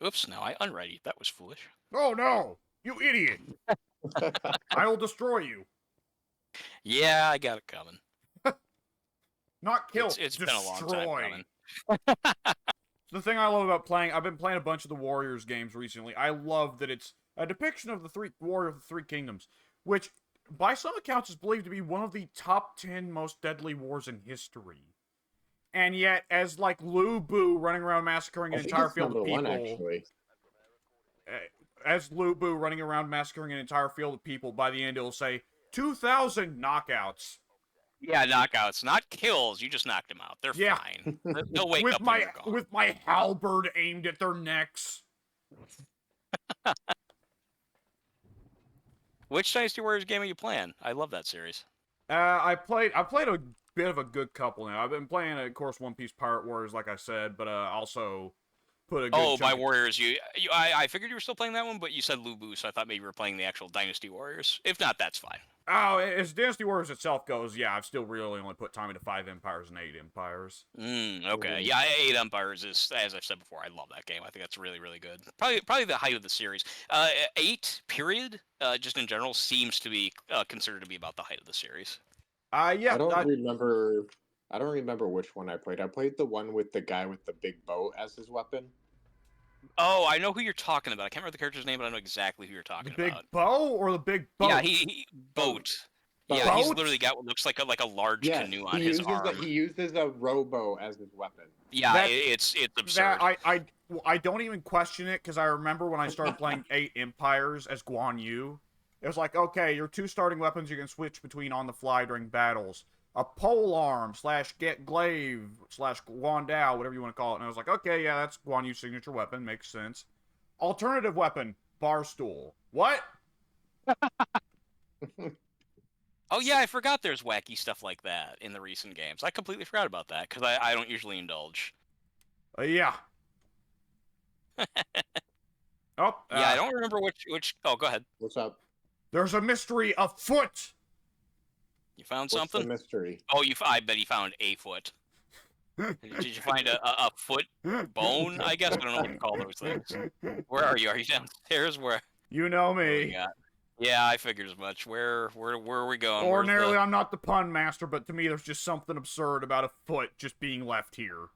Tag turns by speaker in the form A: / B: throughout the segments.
A: Oops, now I unready. That was foolish.
B: Oh no! You idiot! I will destroy you.
A: Yeah, I got it coming.
B: Not kill,
A: It's
B: destroy.
A: been a long time coming.
B: The thing I love about playing, I've been playing a bunch of the Warriors games recently. I love that it's a depiction of the Warrior of the Three Kingdoms, which, by some accounts, is believed to be one of the top 10 most deadly wars in history. And yet, as like Lu Bu running around massacring an entire field of people,
C: one, actually.
B: As Lu Bu running around massacring an entire field of people, by the end it'll say 2,000 knockouts.
A: Yeah, knockouts, not kills. You just knocked them out. They're fine. They'll wake up when you're gone.
B: With my halberd aimed at their necks.
A: Which Dynasty Warriors game are you playing? I love that series.
B: I played a bit of a good couple now. I've been playing, of course, One Piece Pirate Warriors, like I said, but also put a good
A: by Warriors, I figured you were still playing that one, but you said Lu Bu, so I thought maybe you were playing the actual Dynasty Warriors. If not, that's fine.
B: Oh, as Dynasty Warriors itself goes, yeah, I've still really only put time into 5 Empires and 8 Empires.
A: Okay. Yeah, 8 Empires is, as I've said before, I love that game. I think that's really, really good. Probably the height of the series. 8, period, just in general, seems to be considered to be about the height of the series.
B: Yeah.
C: I don't remember which one I played. I played the one with the guy with the big boat as his weapon.
A: Oh, I know who you're talking about. I can't remember the character's name, but I know exactly who you're talking about.
B: The big bow or the big boat?
A: Yeah, he boat. Yeah,
B: boat?
A: he's literally got what looks like a large canoe on his arm.
C: He uses a rowboat as his weapon.
A: Yeah, it's absurd.
B: I don't even question it, because I remember when I started playing 8 Empires as Guan Yu, it was like, okay, your 2 starting weapons you can switch between on the fly during battles. A polearm / glaive / Guandao, whatever you want to call it. And I was like, okay, yeah, that's Guan Yu's signature weapon. Makes sense. Alternative weapon, bar stool. What?
A: Oh, yeah, I forgot there's wacky stuff like that in the recent games. I completely forgot about that, because I don't usually indulge.
B: Yeah.
A: Yeah, I don't remember which... Oh, go ahead.
C: What's up?
B: There's a mystery afoot!
A: You found something?
C: What's the mystery?
A: Oh, I bet you found a foot. Did you find a foot bone? I guess I don't know what to call those things. Where are you? Are you downstairs? Where?
B: You know me.
A: Yeah, I figured as much. Where are we going?
B: Ordinarily, I'm not the pun master, but to me, there's just something absurd about a foot just being left here.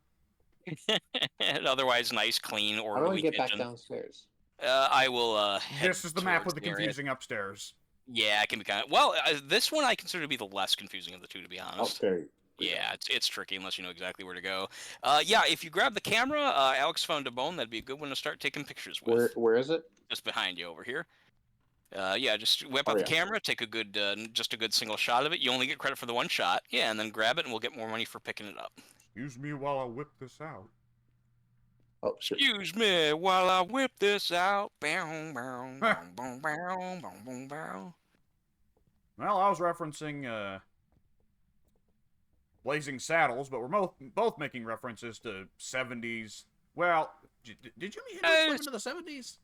A: Otherwise, nice, clean, orderly.
C: How do we get
A: kitchen.
C: back downstairs?
A: I will.
B: This is the map with the confusing upstairs.
A: Yeah, it can be kind of... Well, this one I consider to be the less confusing of the two, to be honest.
C: Okay.
A: Yeah, it's tricky unless you know exactly where to go. Yeah, if you grab the camera, Alex found a bone. That'd be a good one to start taking pictures with.
C: Where is it?
A: Just behind you over here. Yeah, just whip out the camera, take a good, just a good single shot of it. You only get credit for the one shot. Yeah, and then grab it, and we'll get more money for picking it up.
B: Excuse me while I whip this out.
C: Oh, shit.
A: Excuse me while I whip this out. Bow, bow, bow, bow, bow, bow, bow, bow.
B: Well, I was referencing Blazing Saddles, but we're both making references to 70s. Well, did you meet him into the 70s?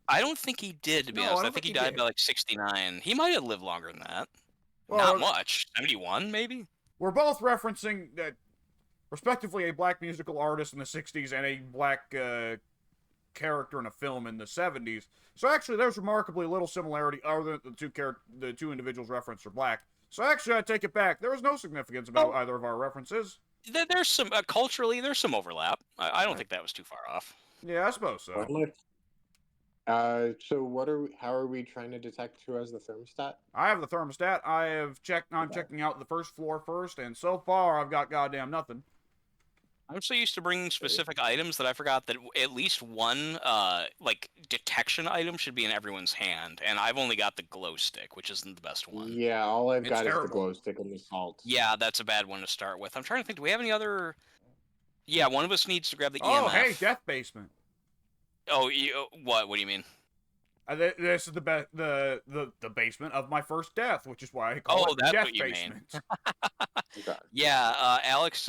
A: I don't think he did, to be honest. I think he died by like 69. He might have lived longer than that. Well, not much. 71, maybe?
B: We're both referencing that, respectively, a black musical artist in the 60s and a black character in a film in the 70s. So actually, there's remarkably little similarity other than the two individuals referenced are black. So actually, I take it back. There was no significance about either of our references.
A: There's some culturally, there's some overlap. I don't think that was too far off.
B: Yeah, I suppose so.
C: So how are we trying to detect who has the thermostat?
B: I have the thermostat. I'm checking out the first floor first, and so far I've got goddamn nothing.
A: I'm so used to bringing specific items that I forgot that at least one, like, detection item should be in everyone's hand, and I've only got the glow stick, which isn't the best one.
C: Yeah, all I've got is the glow stick and the salt.
A: Yeah, that's a bad one to start with. I'm trying to think, do we have any other... Yeah, one of us needs to grab the EMF.
B: Oh, hey, Death Basement.
A: Oh, what? What do you mean?
B: This is the basement of my first death, which is why I call it Death Basement.
A: Okay. Yeah, Alex,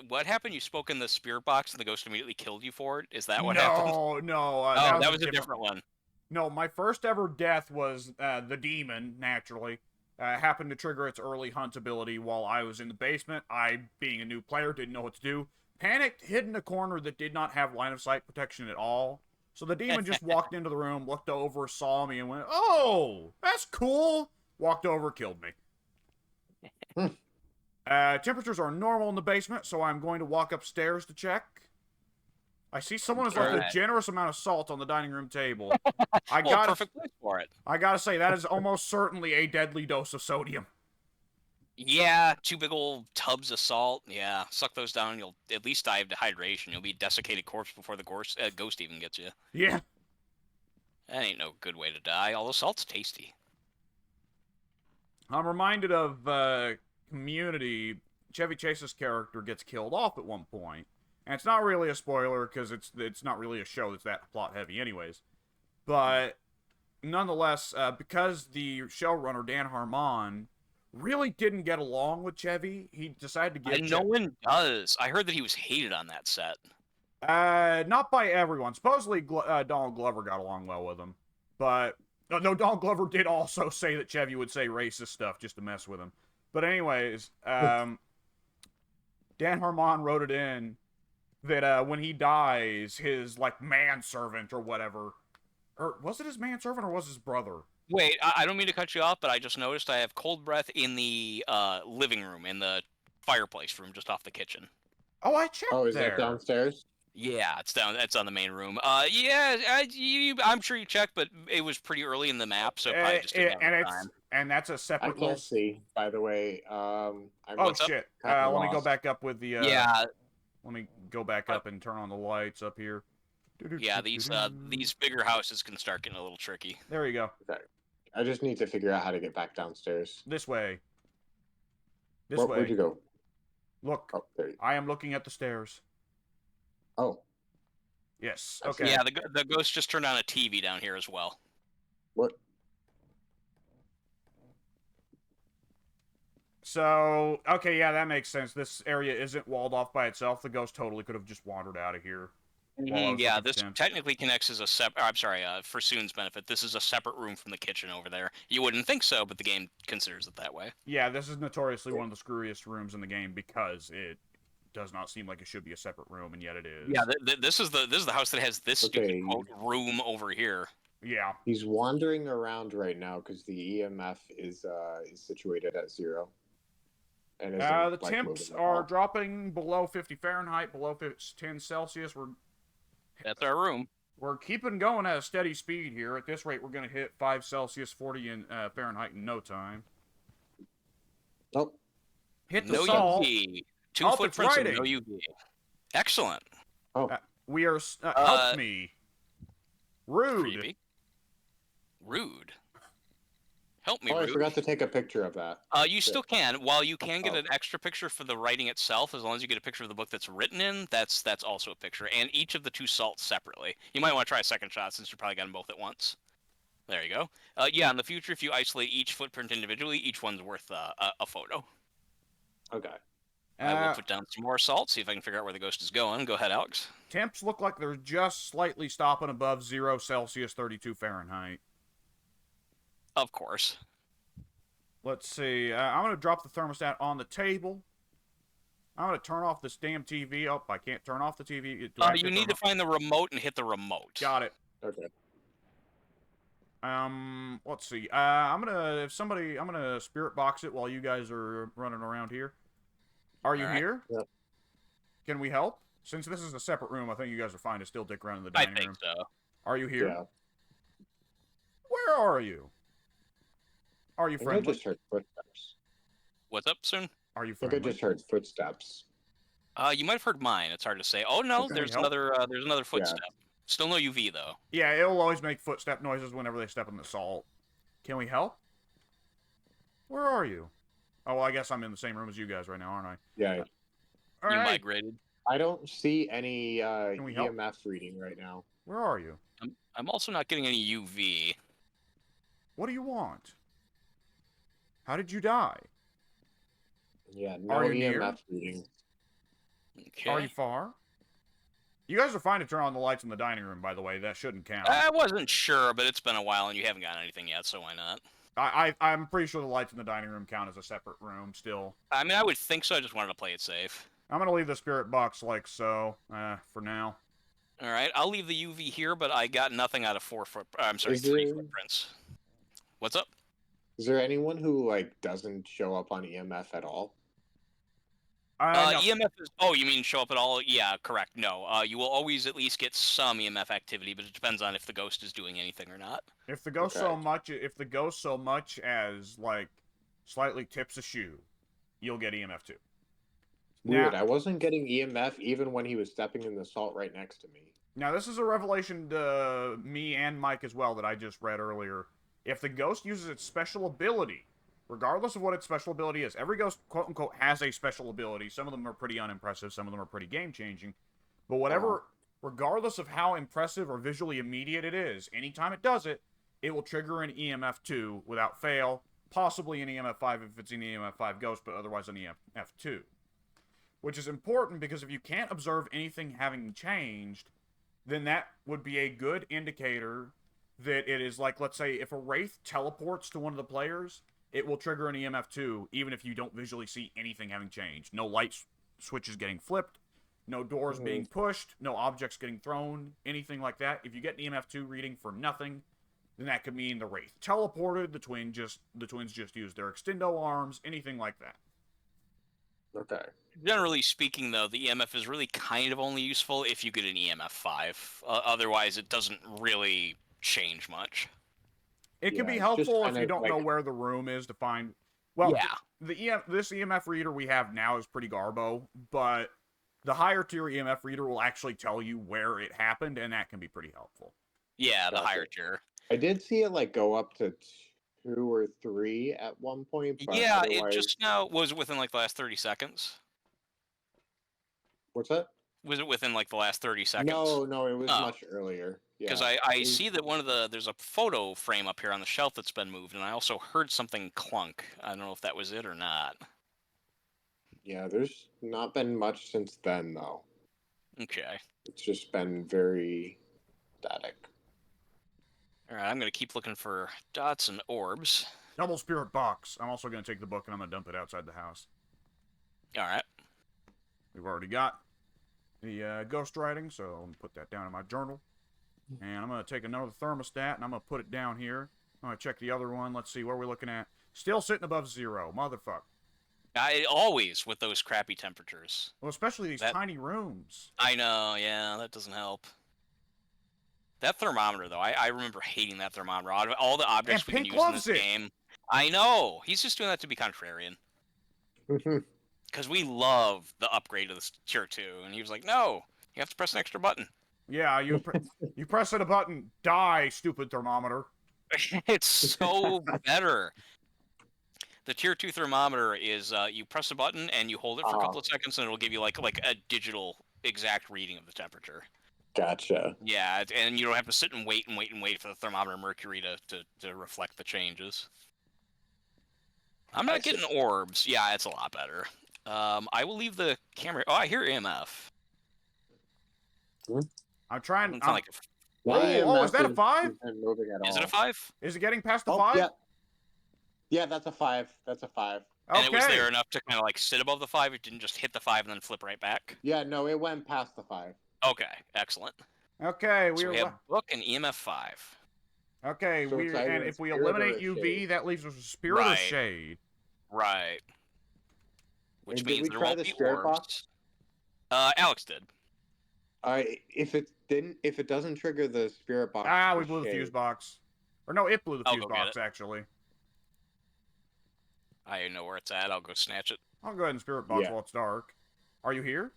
A: what happened? You spoke in the spirit box and the ghost immediately killed you for it? Is that what happened?
B: No.
A: That was a different one.
B: No, my first ever death was the demon, naturally. Happened to trigger its early hunt ability while I was in the basement. I, being a new player, didn't know what to do. Panicked, hid in a corner that did not have line of sight protection at all. So the demon just walked into the room, looked over, saw me, and went, "Oh, that's cool." Walked over, killed me. Temperatures are normal in the basement, so I'm going to walk upstairs to check. I see someone has left a generous amount of salt on the dining room table.
A: Perfect place for it.
B: I gotta say, that is almost certainly a deadly dose of sodium.
A: Yeah, 2 big old tubs of salt. Yeah, suck those down. You'll at least die of dehydration. You'll be a desiccated corpse before the ghost even gets you.
B: Yeah.
A: That ain't no good way to die. Although salt's tasty.
B: I'm reminded of Community. Chevy Chase's character gets killed off at one point. And it's not really a spoiler, because it's not really a show that's that plot heavy anyways. But nonetheless, because the showrunner, Dan Harmon, really didn't get along with Chevy, he decided to give...
A: No one does. I heard that he was hated on that set.
B: Not by everyone. Supposedly, Donald Glover got along well with him. But, no, Donald Glover did also say that Chevy would say racist stuff just to mess with him. But anyways, Dan Harmon wrote it in that when he dies, his, like, manservant or whatever... Or was it his manservant or was his brother?
A: Wait, I don't mean to cut you off, but I just noticed I have cold breath in the living room, in the fireplace room just off the kitchen.
B: Oh, I checked
C: Oh, is
B: there.
C: that downstairs?
A: Yeah, it's down. It's on the main room. Yeah, I'm sure you checked, but it was pretty early in the map, so probably just didn't have time.
B: And that's a separate.
C: I can't see. By the way,
B: oh shit! Let me go back up with the.
A: Yeah.
B: Let me go back up and turn on the lights up here.
A: Yeah, these bigger houses can start getting a little tricky.
B: There you go.
C: Okay. I just need to figure out how to get back downstairs.
B: This way. This way.
C: Where'd you go?
B: Look,
C: oh, there you...
B: I am looking at the stairs.
C: Oh.
B: Yes. Okay.
A: Yeah, the ghost just turned on a TV down here as well.
C: What?
B: So, okay, yeah, that makes sense. This area isn't walled off by itself. The ghost totally could have just wandered out of here.
A: Yeah, this technically connects as a separate... I'm sorry, for Soon's benefit, this is a separate room from the kitchen over there. You wouldn't think so, but the game considers it that way.
B: Yeah, this is notoriously one of the screwiest rooms in the game because it does not seem like it should be a separate room, and yet it is.
A: Yeah, this is the house that has this stupid quote room over here.
B: Yeah.
C: He's wandering around right now because the EMF is situated at 0. And
B: the temps are dropping below 50 Fahrenheit, below 10 Celsius.
A: That's our room.
B: We're keeping going at a steady speed here. At this rate, we're going to hit 5 Celsius, 40 in Fahrenheit in no time.
C: Oh.
B: Hit the salt.
A: UV. 2 footprints and no UV. Excellent.
C: Oh.
B: We are... help me. Rude.
A: Creepy. Rude. Help me,
C: Oh,
A: Rude.
C: I forgot to take a picture of that.
A: You still can. While you can get an extra picture for the writing itself, as long as you get a picture of the book that's written in, that's also a picture. And each of the 2 salts separately. You might want to try a second shot since you probably got them both at once. There you go. Yeah, in the future, if you isolate each footprint individually, each one's worth a photo.
C: Okay.
A: I will put down some more salt, see if I can figure out where the ghost is going. Go ahead, Alex.
B: Temps look like they're just slightly stopping above 0 Celsius, 32 Fahrenheit.
A: Of course.
B: Let's see. I'm going to drop the thermostat on the table. I'm going to turn off this damn TV. Oh, I can't turn off the TV.
A: You need to find the remote and hit the remote.
B: Got it.
C: Okay.
B: Let's see. I'm gonna spirit box it while you guys are running around here. Are you here?
C: Yep.
B: Can we help? Since this is a separate room, I think you guys are fine to still dick around in the dining room.
A: I think so.
B: Are you here?
C: Yeah.
B: Where are you? Are you friendly?
C: I just heard footsteps.
A: What's up, Soon?
B: Are you
C: I think
B: friendly?
C: I just heard footsteps.
A: You might have heard mine. It's hard to say. Oh no,
B: Okay,
A: there's
B: help.
A: another footstep. Still no UV though.
B: Yeah, it'll always make footstep noises whenever they step in the salt. Can we help? Where are you? Oh, well, I guess I'm in the same room as you guys right now, aren't I?
C: Yeah.
B: All
A: You
B: right.
A: migrated.
C: I don't see any
B: we help?
C: EMF reading right now.
B: Where are you?
A: I'm also not getting any UV.
B: What do you want? How did you die?
C: Yeah, no
B: Are you
C: EMF
B: near?
C: reading.
A: Okay.
B: Are you far? You guys are fine to turn on the lights in the dining room, by the way. That shouldn't count.
A: I wasn't sure, but it's been a while and you haven't gotten anything yet, so why not?
B: I'm pretty sure the lights in the dining room count as a separate room still.
A: I mean, I would think so. I just wanted to play it safe.
B: I'm going to leave the spirit box like so, for now.
A: All right, I'll leave the UV here, but I got nothing out of 3 footprints. What's up?
C: Is there anyone who like doesn't show up on EMF at all?
B: No.
A: EMF is. Oh, you mean show up at all? Yeah, correct. No, you will always at least get some EMF activity, but it depends on if the ghost is doing anything or not.
B: If the ghost so much as like slightly tips a shoe, you'll get EMF too.
C: Weird. I wasn't getting EMF even when he was stepping in the salt right next to me.
B: Now this is a revelation to me and Mike as well that I just read earlier. If the ghost uses its special ability, regardless of what its special ability is, every ghost, quote unquote, has a special ability. Some of them are pretty unimpressive, some of them are pretty game changing. But whatever, regardless of how impressive or visually immediate it is, anytime it does it, it will trigger an EMF 2 without fail, possibly an EMF 5 if it's an EMF 5 ghost, but otherwise an EMF 2. Which is important because if you can't observe anything having changed, then that would be a good indicator that it is like, let's say, if a Wraith teleports to one of the players, it will trigger an EMF 2, even if you don't visually see anything having changed. No light switches getting flipped, no doors being pushed, no objects getting thrown, anything like that. If you get an EMF 2 reading for nothing, then that could mean the Wraith teleported, the twins just used their extendo arms, anything like that.
C: Okay.
A: Generally speaking, though, the EMF is really kind of only useful if you get an EMF 5. Otherwise, it doesn't really change much.
B: It can be helpful if you don't know where the room is to find. Well, yeah. This EMF reader we have now is pretty garbo, but the higher tier EMF reader will actually tell you where it happened, and that can be pretty helpful.
A: Yeah, the higher tier.
C: I did see it like go up to 2 or 3 at one point. But
A: yeah, it just now was within like the last 30 seconds.
C: What's that?
A: Was it within like the last 30 seconds?
C: No, it was much earlier.
A: Because I see that there's a photo frame up here on the shelf that's been moved, and I also heard something clunk. I don't know if that was it or not.
C: Yeah, there's not been much since then, though.
A: Okay.
C: It's just been very static.
A: Alright, I'm going to keep looking for dots and orbs.
B: Double spirit box. I'm also going to take the book and I'm going to dump it outside the house.
A: Alright.
B: We've already got the ghost writing, so I'm going to put that down in my journal. And I'm going to take another thermostat and I'm going to put it down here. I'm going to check the other one. Let's see, what are we looking at? Still sitting above 0. Motherfucker.
A: Always with those crappy temperatures.
B: Well, especially these tiny rooms.
A: I know, yeah, that doesn't help. That thermometer, though, I remember hating that thermometer. Out of all the objects we can use in this game. I know! He's just doing that to be contrarian. Because we love the upgrade to the tier 2, and he was like, no, you have to press an extra button.
B: Yeah, you press a button, die, stupid thermometer.
A: It's so better. The tier 2 thermometer is you press a button and you hold it for a couple of seconds and it'll give you like a digital exact reading of the temperature.
C: Gotcha.
A: Yeah, and you don't have to sit and wait for the thermometer mercury to reflect the changes. I'm not getting orbs. Yeah, it's a lot better. I will leave the camera. Oh, I hear EMF.
B: I'm trying.
A: Like
B: is that a 5?
A: Is it a 5?
B: Is it getting past the 5?
C: Yeah, that's a 5. That's a 5.
A: Okay. And it was there enough to kind of like sit above the 5? It didn't just hit the 5 and then flip right back?
C: Yeah, no, it went past the 5.
A: Okay, excellent.
B: Okay,
A: so we have book and EMF 5.
B: Okay, so and if we eliminate UV, that leaves us a spirit or shade.
A: Right. Which means there won't be
C: orbs.
A: Box? Alex did.
C: If it doesn't trigger the spirit box.
B: We blew the fuse box. Or no, it blew the fuse box actually.
A: I know where it's at. I'll go snatch it.
B: I'll go ahead and spirit box while it's dark. Are you here?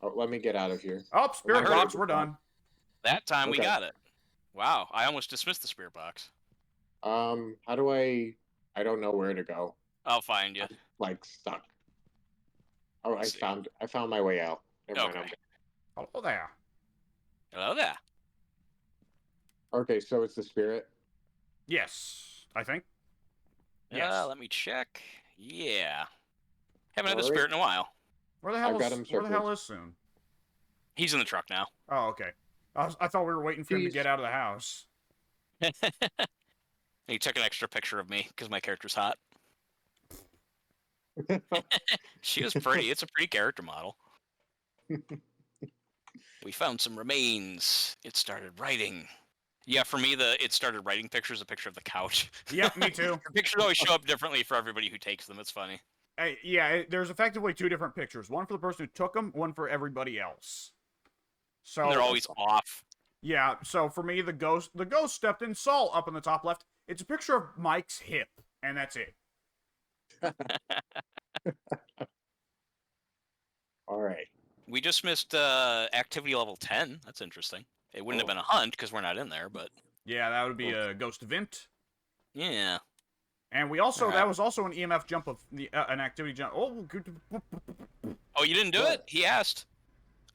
C: Oh, let me get out of here.
B: Oh, spirit box, we're done.
A: That time we got it. Wow, I almost dismissed the spirit box.
C: How do I don't know where to go.
A: I'll find you.
C: I'm, like, stuck. Oh, I found my way out.
B: Hello there.
A: Hello there.
C: Okay, so it's the spirit?
B: Yes, I think.
A: Yeah, let me check. Yeah. Haven't had the spirit in a while.
B: Where the hell is Soon?
A: He's in the truck now.
B: Oh, okay. I thought we were waiting for him to get out of the house.
A: He took an extra picture of me because my character's hot. She was pretty. It's a pretty character model. We found some remains. It started writing. Yeah, for me, it started writing picture is a picture of the couch.
B: Yep, me too.
A: The pictures always show up differently for everybody who takes them. It's funny.
B: There's effectively two different pictures. One for the person who took them, one for everybody else. So
A: And they're always off.
B: yeah, so for me, the ghost stepped in. Saul up in the top left. It's a picture of Mike's hip, and that's it.
C: All right.
A: We just missed activity level 10. That's interesting. It wouldn't have been a hunt because we're not in there, but
B: Yeah, that would be a ghost event.
A: yeah.
B: And we also
A: Alright.
B: that was also an EMF jump of an activity jump. Oh,
A: Oh, you didn't do
C: What?
A: it? He asked.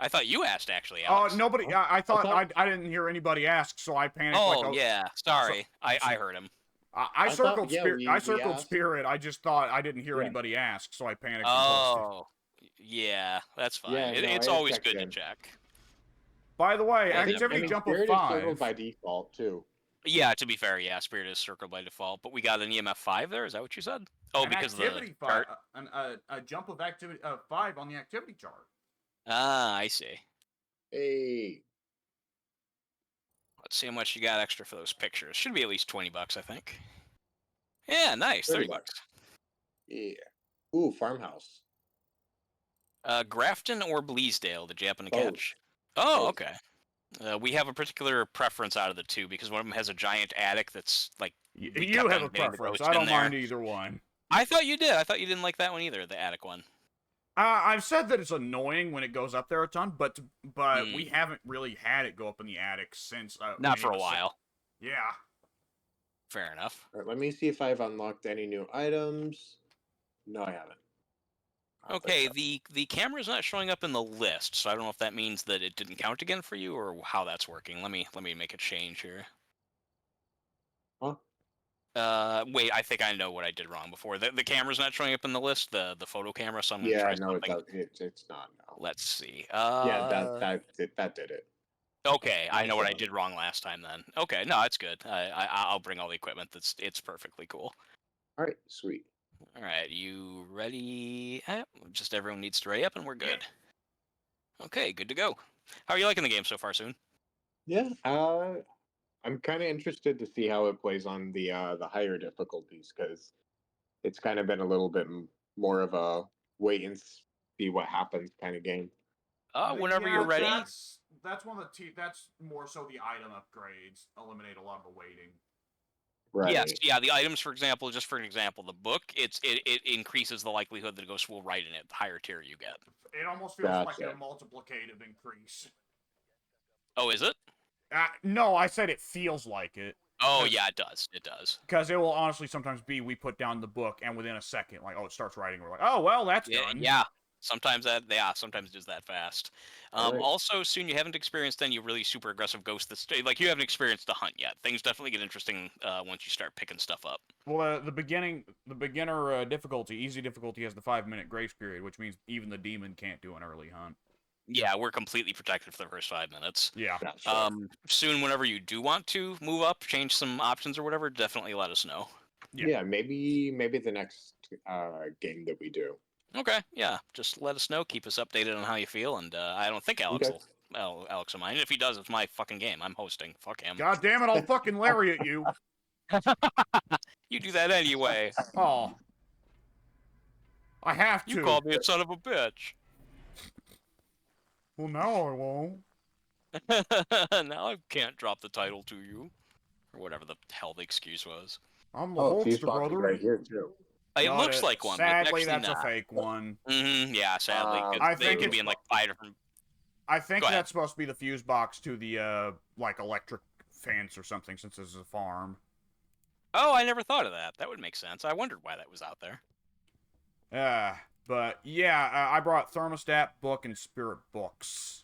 A: I thought you asked actually.
B: oh,
A: Alex.
B: nobody. I thought
C: thought-
B: I didn't hear anybody ask, so I panicked.
A: Oh
B: like,
A: yeah. Sorry, I heard him.
B: I
C: thought,
B: circled
C: yeah,
B: spirit.
C: we
B: I circled
C: asked.
B: spirit. I just thought I didn't hear
C: Yeah.
B: anybody ask, so I panicked. And posted.
A: Oh, yeah. That's fine.
C: Yeah, no,
A: It's
C: I
A: always
C: checked
A: good to
C: in.
A: check.
B: By the way,
A: I
B: activity
A: mean,
B: jump of
C: Spirit is circled
B: 5.
C: by default too.
A: Yeah, to be fair, yeah, Spirit is circled by default, but we got an EMF 5 there. Is that what you said? Oh,
B: An
A: because of
B: activity
A: the
B: 5,
A: chart.
B: a jump of activity 5 on the activity chart.
A: Ah, I see.
C: Hey.
A: Let's see how much you got extra for those pictures. Should be at least $20, I think. Yeah, nice. 30 bucks.
C: Yeah. Ooh, farmhouse.
A: Grafton or Bleasdale, did you happen to
C: Both.
A: catch? Oh,
C: Both.
A: okay. We have a particular preference out of the two because one of them has a giant attic that's like. we
B: You
A: kept
B: have
A: on
B: a
A: getting the
B: preference.
A: ghost
B: I
A: in
B: don't
A: there.
B: mind either one.
A: I thought you did. I thought you didn't like that one either, the attic one.
B: I've said that it's annoying when it goes up there a ton, but
A: Hmm.
B: we haven't really had it go up in the attic since.
A: Not
B: any
A: for
B: of
A: a
B: the-
A: while.
B: Yeah.
A: Fair enough.
C: All right, let me see if I've unlocked any new items. No, I haven't. I'll
A: Okay,
C: check
A: the camera's not showing up in the list, so I don't know if that means that it didn't count again for you or how that's working. Let me make a change here.
C: Huh?
A: Wait, I think I know what I did wrong before. The camera's not showing up in the list, the photo camera, so I'm
C: that.
A: gonna
C: Yeah,
A: try
C: no,
A: something.
C: it's not. No.
A: Let's see.
C: Yeah, that did it.
A: Okay, I know what I
C: Nice.
A: did wrong last time then. Okay, no, it's good. I'll bring all the equipment. It's perfectly cool.
C: All right, sweet.
A: All right, you ready? Just everyone needs to ready up, and we're good. Okay, good to go. How are you liking the game so far, Soon?
C: Yeah. I'm kind of interested to see how it plays on the higher difficulties because it's kind of been a little bit more of a wait and see what happens kind of game.
A: Whenever
B: Yeah,
A: you're ready.
B: That's one of the that's more so the item upgrades eliminate a lot of the waiting.
C: Right.
A: Yes, yeah. The items, for example, just for an example, the book, it increases the likelihood that a ghost will write in it. The higher tier you get.
B: It almost feels like
C: Gotcha.
B: a multiplicative increase.
A: Oh, is it?
B: No, I said it feels like it.
A: Oh, yeah, it does. It does.
B: Because it will honestly sometimes be we put down the book and within a second, like, oh, it starts writing. We're like, oh, well, that's done.
A: Yeah. Sometimes sometimes it is that fast.
C: Alright.
A: Also, Soon, you haven't experienced any really super aggressive ghosts like you haven't experienced the hunt yet. Things definitely get interesting once you start picking stuff up.
B: Well, the beginner difficulty, easy difficulty has the 5-minute grace period, which means even the demon can't do an early hunt.
A: Yeah, we're completely protected for the first 5 minutes.
B: Yeah.
C: Gotcha.
A: Soon, whenever you do want to move up, change some options or whatever, definitely let us know.
C: Yeah, maybe the next game that we do.
A: Okay, yeah, just let us know. Keep us updated on how you feel, and I don't think Alex
C: Okay.
A: Alex will mind. If he does, it's my fucking game. I'm hosting. Fuck him.
B: God damn it, I'll fucking lariat you.
A: You do that anyway.
B: Oh. I have to.
A: You called me a son of a bitch.
B: Well, now I won't.
A: Now I can't drop the title to you, or whatever the hell the excuse was.
B: I'm the
C: Oh, fuse
B: Hulkster,
C: box is
B: brother.
C: right here too.
A: It
B: Got
A: looks
B: it.
A: like one,
B: Sadly,
A: but
B: that's
A: actually
B: a
A: not.
B: fake one.
A: Yeah, sadly, 'cause
C: I
A: they
B: think
A: can
B: it's
A: be in like 5 different.
B: I think
A: Go ahead.
B: that's supposed to be the fuse box to the like electric fence or something, since this is a farm.
A: Oh, I never thought of that. That would make sense. I wondered why that was out there.
B: But yeah, I brought thermostat, book, and spirit books.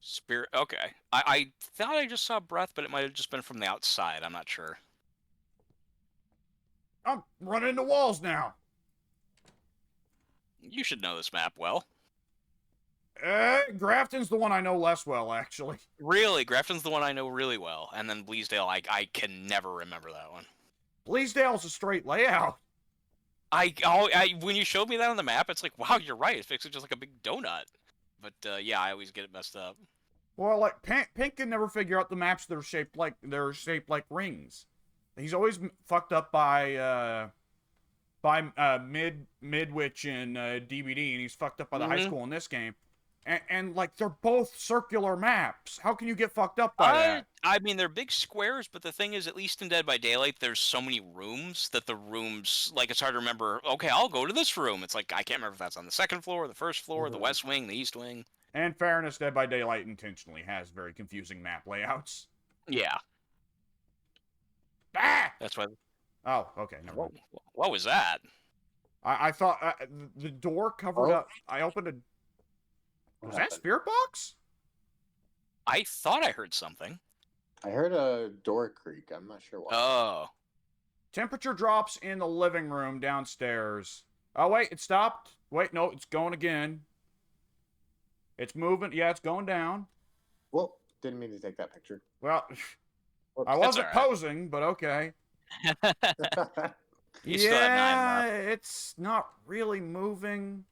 A: Spirit. Okay, I thought I just saw breath, but it might have just been from the outside. I'm not sure.
B: I'm running into walls now.
A: You should know this map well.
B: Grafton's the one I know less well, actually.
A: Really, Grafton's the one I know really well, and then Bleasdale, I can never remember that one.
B: Bleasdale's a straight layout.
A: When you showed me that on the map, it's like, wow, you're right. It's basically just like a big donut. But yeah, I always get it messed up.
B: Well, like Pink can never figure out the maps that are shaped like rings. He's always fucked up by Midwich and DBD, and he's fucked up by the high school in this game. And like they're both circular maps. How can you get fucked up by that?
A: I mean, they're big squares, but the thing is, at least in Dead by Daylight, there's so many rooms that the rooms, like, it's hard to remember. Okay, I'll go to this room. It's like I can't remember if that's on the second floor, the first floor, the west wing, the east wing.
B: And fairness, Dead by Daylight intentionally has very confusing map layouts.
A: Yeah,
B: Ah!
A: that's why.
B: Oh, okay. Never mind.
A: What was that?
B: I thought the door covered up. I opened a. Was that Spirit Box?
A: I thought I heard something.
C: I heard a door creak. I'm not sure why.
A: Oh.
B: Temperature drops in the living room downstairs. Oh, wait, it stopped. Wait, no, it's going again. It's moving. Yeah, it's going down.
C: Well, didn't mean to take that picture.
B: Well,
C: Whoops.
B: I wasn't
A: all right.
B: posing, but okay.
A: You still have 9 left.
B: It's not really moving.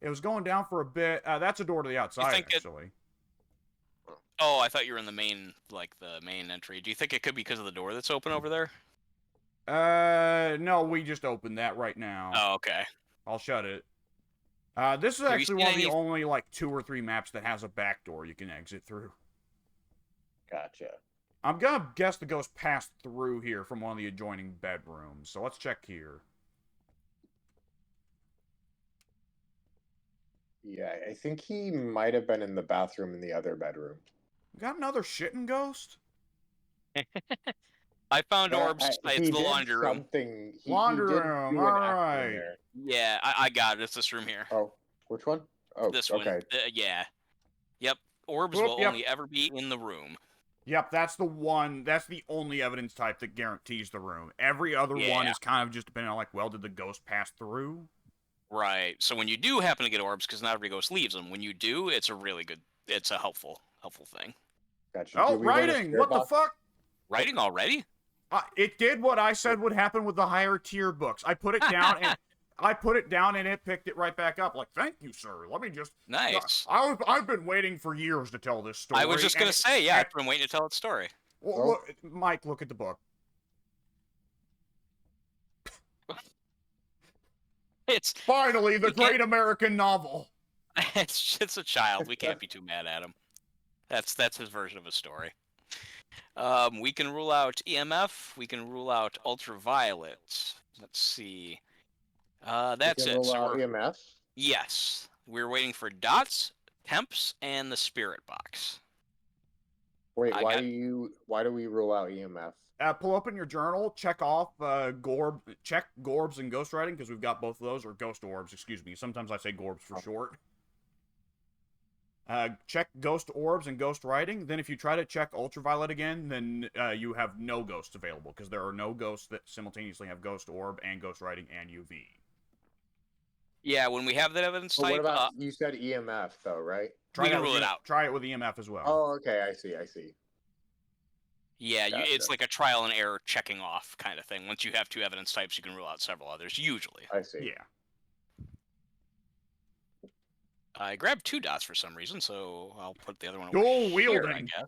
B: It was going down for a bit. That's a door to the outside, actually.
A: Oh, I thought you were in the main, like the main entry. Do you think it could be because of the door that's open over there?
B: No, we just opened that right now.
A: Oh, okay.
B: I'll shut it. This is
A: Have you
B: actually
A: seen
B: one of the
A: any-
B: only like 2 or 3 maps that has a back door you can exit through.
C: Gotcha.
B: I'm gonna guess the ghost passed through here from one of the adjoining bedrooms. So let's check here.
C: Yeah, I think he might have been in the bathroom in the other bedroom.
B: Got another shitting ghost?
A: I found orbs.
C: He
A: It's the
C: did
A: laundry room.
C: something.
B: Laundry
C: he did
B: room,
C: do an act in
B: alright.
C: there.
A: Yeah, I got it. It's this room here.
C: Oh, which one? Oh,
A: This
C: okay.
A: one. Yeah. Yep. Orbs
B: Whoop,
A: will
B: yep.
A: only ever be in the room.
B: Yep, that's the one. That's the only evidence type that guarantees the room. Every other one
A: Yeah.
B: is kind of just depending on like, well, did the ghost pass through?
A: Right. So when you do happen to get orbs, because not every ghost leaves them, when you do, it's a really good. It's a helpful thing.
C: Gotcha.
B: Oh,
C: Do we want a
B: writing!
C: spirit
B: What the
C: box?
B: fuck?
A: Writing already?
B: It did what I said would happen with the higher tier books. I put it down and it picked it right back up. Like, thank you, sir. Let me just.
A: Nice.
B: I've been waiting for years to tell this story.
A: I was just gonna say, yeah, I've been waiting to tell its story.
B: Well, look, Mike, look at the book.
A: It's
B: Finally the great American novel.
A: it's a child. We can't be too mad at him. That's his version of a story. We can rule out EMF. We can rule out ultraviolet. Let's see. That's
C: We
A: it.
C: can roll
A: So
C: out EMF.
A: yes, we're waiting for dots, temps, and the spirit box.
C: Wait,
A: I
C: why
A: got-
C: do we rule out EMF?
B: Pull open your journal, check off check Gorbs and ghostwriting, because we've got both of those, or ghost orbs, excuse me. Sometimes I say Gorbs for short. Check ghost orbs and ghost writing. Then if you try to check ultraviolet again, then you have no ghosts available, because there are no ghosts that simultaneously have ghost orb and ghost writing and UV.
A: Yeah, when we have that evidence
C: But
A: type,
C: what about you said EMF though, right?
A: we can
B: that
A: rule
B: with
A: it out.
B: Try it with EMF as well.
C: Oh, okay, I see.
A: Yeah, it's
C: Gotcha.
A: like a trial and error checking off kind of thing. Once you have 2 evidence types, you can rule out several others, usually.
C: I see.
B: Yeah.
A: I grabbed 2 dots for some reason, so I'll put the other one
B: Dual
A: over here, I
B: wielding.
A: guess.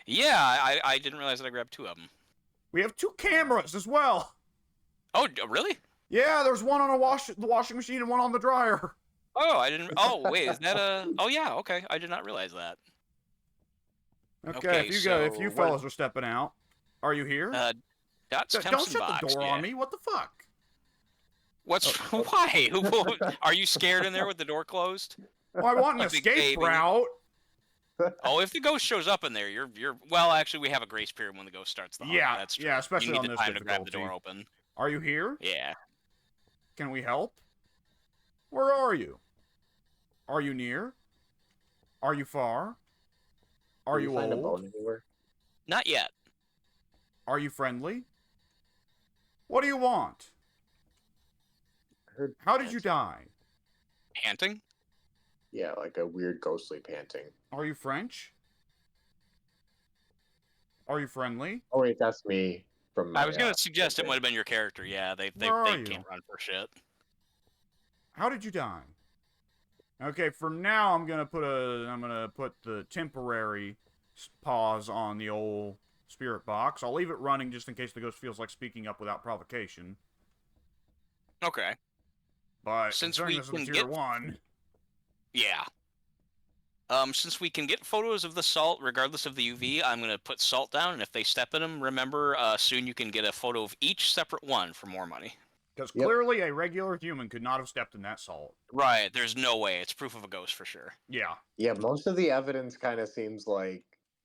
A: Yeah, I didn't realize that I grabbed 2 of them.
B: We have 2 cameras as well.
A: Oh, really?
B: Yeah, there's one on the washing machine and one on the dryer.
A: Oh, I didn't. Oh, wait, is that a? Oh, yeah. Okay, I did not realize that.
B: Okay,
A: Okay,
B: if you
A: so
B: fellas are stepping out, are you here?
A: Dots, temps,
B: Don't
A: and
B: shut
A: box.
B: the door
A: yeah.
B: on me. What the fuck?
A: What's why? Are you scared in there with the door closed?
B: Well, I want an
A: A big
B: escape
A: baby.
B: route.
A: Oh, if the ghost shows up in there, you're. Well, actually, we have a grace period when the ghost starts the hunt.
B: Yeah,
A: That's true.
B: yeah, especially
A: you need
B: on
A: the
B: this
A: time to grab the
B: difficulty.
A: door open.
B: Are you here?
A: Yeah.
B: Can we help? Where are you? Are you near? Are you far? Are
C: Did
B: you
C: find a
B: old?
C: bone anywhere?
A: Not yet.
B: Are you friendly? What do you want?
C: I heard
B: How did you
C: panting.
B: die?
A: Panting.
C: Yeah, like a weird ghostly panting.
B: Are you French? Are you friendly?
C: Oh wait, that's me from.
A: I was gonna suggest it
C: okay.
A: might have been your character. Yeah, they
B: Where are
A: they
B: you?
A: can't run for shit.
B: How did you die? Okay, for now, I'm gonna put the temporary pause on the old spirit box. I'll leave it running just in case the ghost feels like speaking up without provocation.
A: Okay.
B: But
A: Since
B: considering
A: we
B: this is a
A: can
B: tier
A: get
B: 1...
A: Yeah. Since we can get photos of the salt regardless of the UV, I'm gonna put salt down, and if they step in them, remember, soon you can get a photo of each separate one for more money.
B: Because
C: Yep.
B: clearly a regular human could not have stepped in that salt.
A: Right. There's no way. It's proof of a ghost for sure.
B: Yeah.
C: Yeah, most of the evidence kind of seems like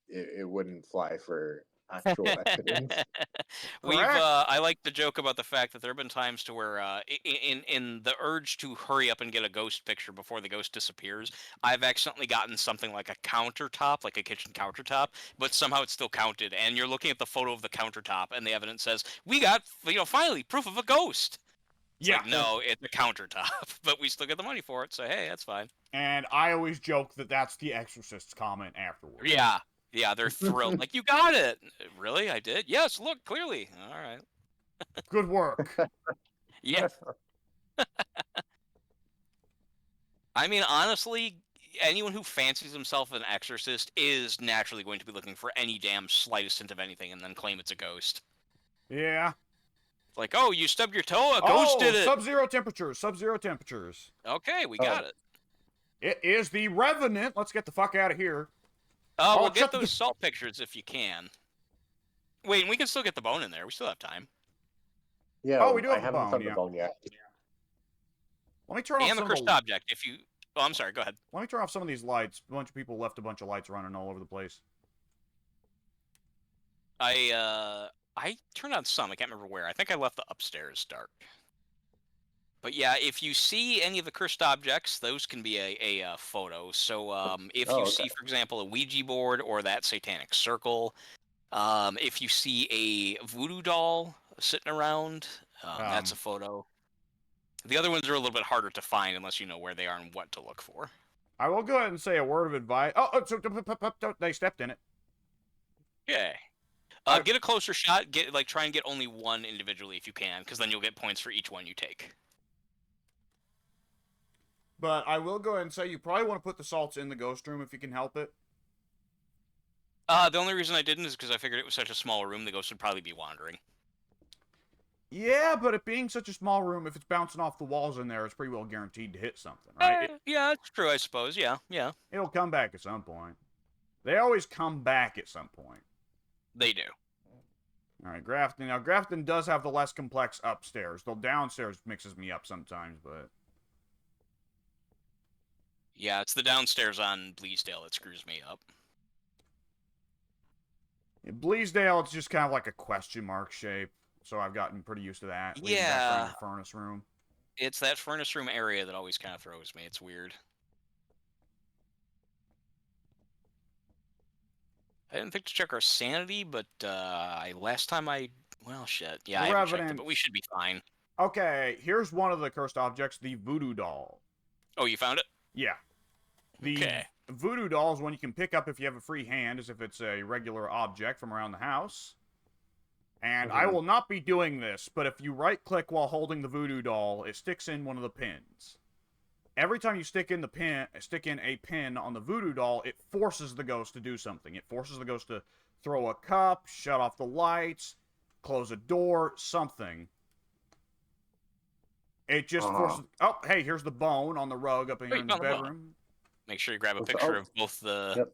C: it wouldn't fly for actual evidence.
B: Correct.
A: I like to joke about the fact that there have been times to where in the urge to hurry up and get a ghost picture before the ghost disappears, I've accidentally gotten something like a countertop, like a kitchen countertop, but somehow it's still counted, and you're looking at the photo of the countertop and the evidence says, "We got, finally proof of a ghost." It's
B: Yeah.
A: like, no, it's a countertop, but we still get the money for it, so hey, that's fine.
B: And I always joke that that's the Exorcist's comment afterwards.
A: Yeah. Yeah, they're thrilled. Like, you got it. Really? I did? Yes, look, clearly. All right.
B: Good work.
A: Yeah. I mean, honestly, anyone who fancies himself an exorcist is naturally going to be looking for any damn slightest hint of anything and then claim it's a ghost.
B: Yeah.
A: It's like, oh, you stubbed your toe? A ghost did it.
B: Sub-zero temperatures. Sub-zero temperatures.
A: Okay, we got it.
B: It is the Revenant. Let's get the fuck out of here.
A: We'll get those salt pictures if you can. Wait, and we can still get the bone in there. We still have time.
C: Yeah,
B: we do have
C: I haven't
B: the bone,
C: found
B: yeah.
C: the bone yet.
B: Let me turn off
A: And the
B: some
A: cursed object, if you... Oh, I'm sorry, go ahead.
B: Let me turn off some of these lights. A bunch of people left a bunch of lights running all over the place.
A: I turned on some. I can't remember where. I think I left the upstairs dark. But yeah, if you see any of the cursed objects, those can be a photo. So if you see, for example, a Ouija board or that satanic circle, if you see a voodoo doll sitting around, that's a photo. The other ones are a little bit harder to find unless you know where they are and what to look for.
B: I will go ahead and say a word of advice. They stepped in it.
A: Yeah. Get a closer shot. Try and get only one individually if you can, because then you'll get points for each one you take.
B: But I will go ahead and say you probably want to put the salts in the ghost room if you can help it.
A: The only reason I didn't is because I figured it was such a small room, the ghost would probably be wandering.
B: Yeah, but it being such a small room, if it's bouncing off the walls in there, it's pretty well guaranteed to hit something, right?
A: Yeah, that's true, I suppose. Yeah.
B: It'll come back at some point. They always come back at some point.
A: They do.
B: All right, Grafton. Now, Grafton does have the less complex upstairs. The downstairs mixes me up sometimes, but...
A: Yeah, it's the downstairs on Bleasdale that screws me up.
B: In Bleasdale, it's just kind of like a question mark shape, so I've gotten pretty used to that.
A: Yeah.
B: The furnace room.
A: It's that furnace room area that always kind of throws me. It's weird. I didn't think to check our sanity, but last time well, shit. Yeah, I haven't checked it, but we should be fine.
B: Okay, here's one of the cursed objects, the voodoo doll.
A: Oh, you found it?
B: Yeah. The voodoo doll is one you can pick up if you have a free hand, as if it's a regular object from around the house. And I will not be doing this, but if you right-click while holding the voodoo doll, it sticks in one of the pins. Every time you stick in a pin on the voodoo doll, it forces the ghost to do something. It forces the ghost to throw a cup, shut off the lights, close a door, something. It just forces... Oh, hey, here's the bone on the rug up in here in the bedroom.
A: Make sure you grab a picture of both the... Yep.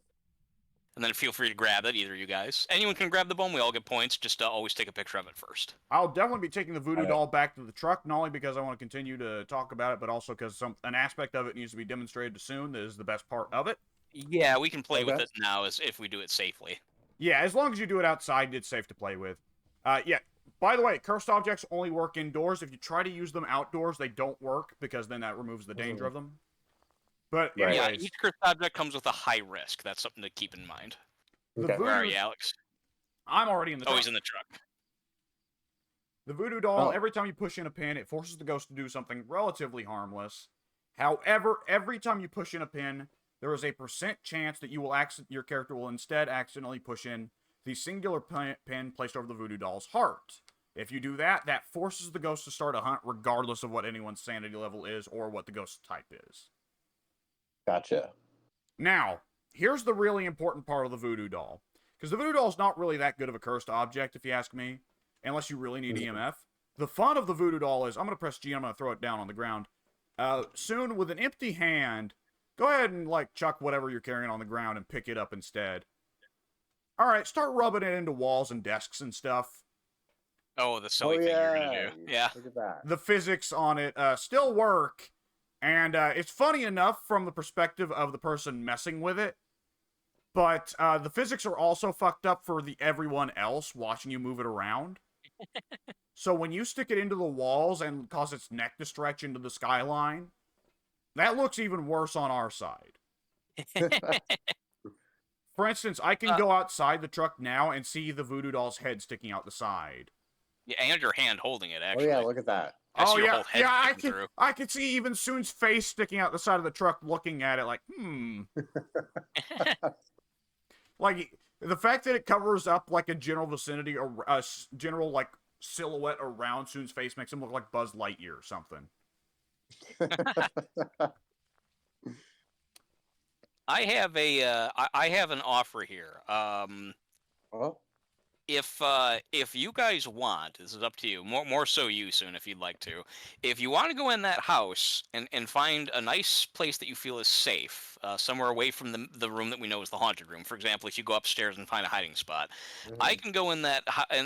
A: And then feel free to grab it, either of you guys. Anyone can grab the bone. We all get points. Just always take a picture of it first.
B: I'll definitely be taking the voodoo doll back to the truck, not only because I want to continue to talk about it, but also because an aspect of it needs to be demonstrated soon. That is the best part of it.
A: Yeah, we can play with it now if we do it safely.
B: Yeah, as long as you do it outside, it's safe to play with. Yeah. By the way, cursed objects only work indoors. If you try to use them outdoors, they don't work, because then that removes the danger of them. But anyways,
A: yeah, each cursed object comes with a high risk. That's something to keep in mind.
B: Where
A: are you, Alex?
B: I'm already in the truck.
A: Oh, he's in the truck.
B: The voodoo doll, every time you push in a pin, it forces the ghost to do something relatively harmless. However, every time you push in a pin, there is a % chance that your character will instead accidentally push in the singular pin placed over the voodoo doll's heart. If you do that, that forces the ghost to start a hunt regardless of what anyone's sanity level is or what the ghost type is.
C: Gotcha.
B: Now, here's the really important part of the voodoo doll. Because the voodoo doll is not really that good of a cursed object, if you ask me, unless you really need EMF. The fun of the voodoo doll is, I'm going to press G and I'm going to throw it down on the ground. Soon, with an empty hand, go ahead and, like, chuck whatever you're carrying on the ground and pick it up instead. Alright, start rubbing it into walls and desks and stuff.
A: Oh, the silly thing you're gonna do. Yeah.
C: Look at that.
B: The physics on it still work, and it's funny enough from the perspective of the person messing with it, but the physics are also fucked up for the everyone else watching you move it around. So when you stick it into the walls and cause its neck to stretch into the skyline, that looks even worse on our side. For instance, I can go outside the truck now and see the voodoo doll's head sticking out the side.
A: Yeah, and your hand holding it, actually.
C: Oh yeah, look at that.
A: I see
B: Oh
A: your
B: yeah,
A: whole head
B: yeah.
A: peeking through.
B: I can see even Soon's face sticking out the side of the truck, looking at it like, Like the fact that it covers up like a general vicinity or a general like silhouette around Soon's face makes him look like Buzz Lightyear or something.
A: I have I have an offer here.
C: Oh,
A: If you guys want, this is up to you. More so you, Soon, if you'd like to. If you want to go in that house and find a nice place that you feel is safe, somewhere away from the room that we know is the haunted room. For example, if you go upstairs and find a hiding spot, I can go in that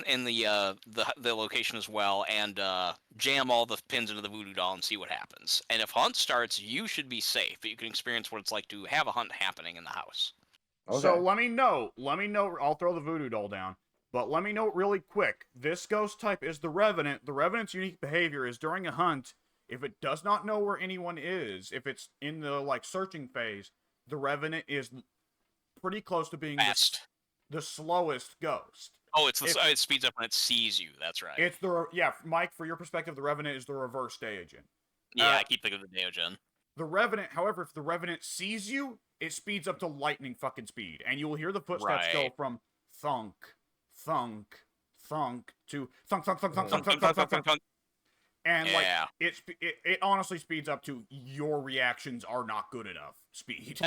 A: in the location as well and jam all the pins into the voodoo doll and see what happens. And if hunt starts, you should be safe, but you can experience what it's like to have a hunt happening in the house.
C: okay.
B: So let me know. I'll throw the voodoo doll down. But let me know really quick. This ghost type is the Revenant. The Revenant's unique behavior is during a hunt, if it does not know where anyone is, if it's in the like searching phase, the Revenant is pretty close to being
A: Fast.
B: the slowest ghost.
A: Oh, it speeds up when it sees you. That's right.
B: It's Mike, for your perspective, the Revenant is the reverse day agent.
A: Yeah, I keep thinking of the Deogen.
B: The Revenant, however, if the Revenant sees you, it speeds up to lightning fucking speed, and you will hear the footsteps go from thunk, thunk, thunk to thunk, thunk, thunk, thunk, thunk, thunk, thunk, thunk, thunk. And like it honestly speeds up to your reactions are not good enough speed.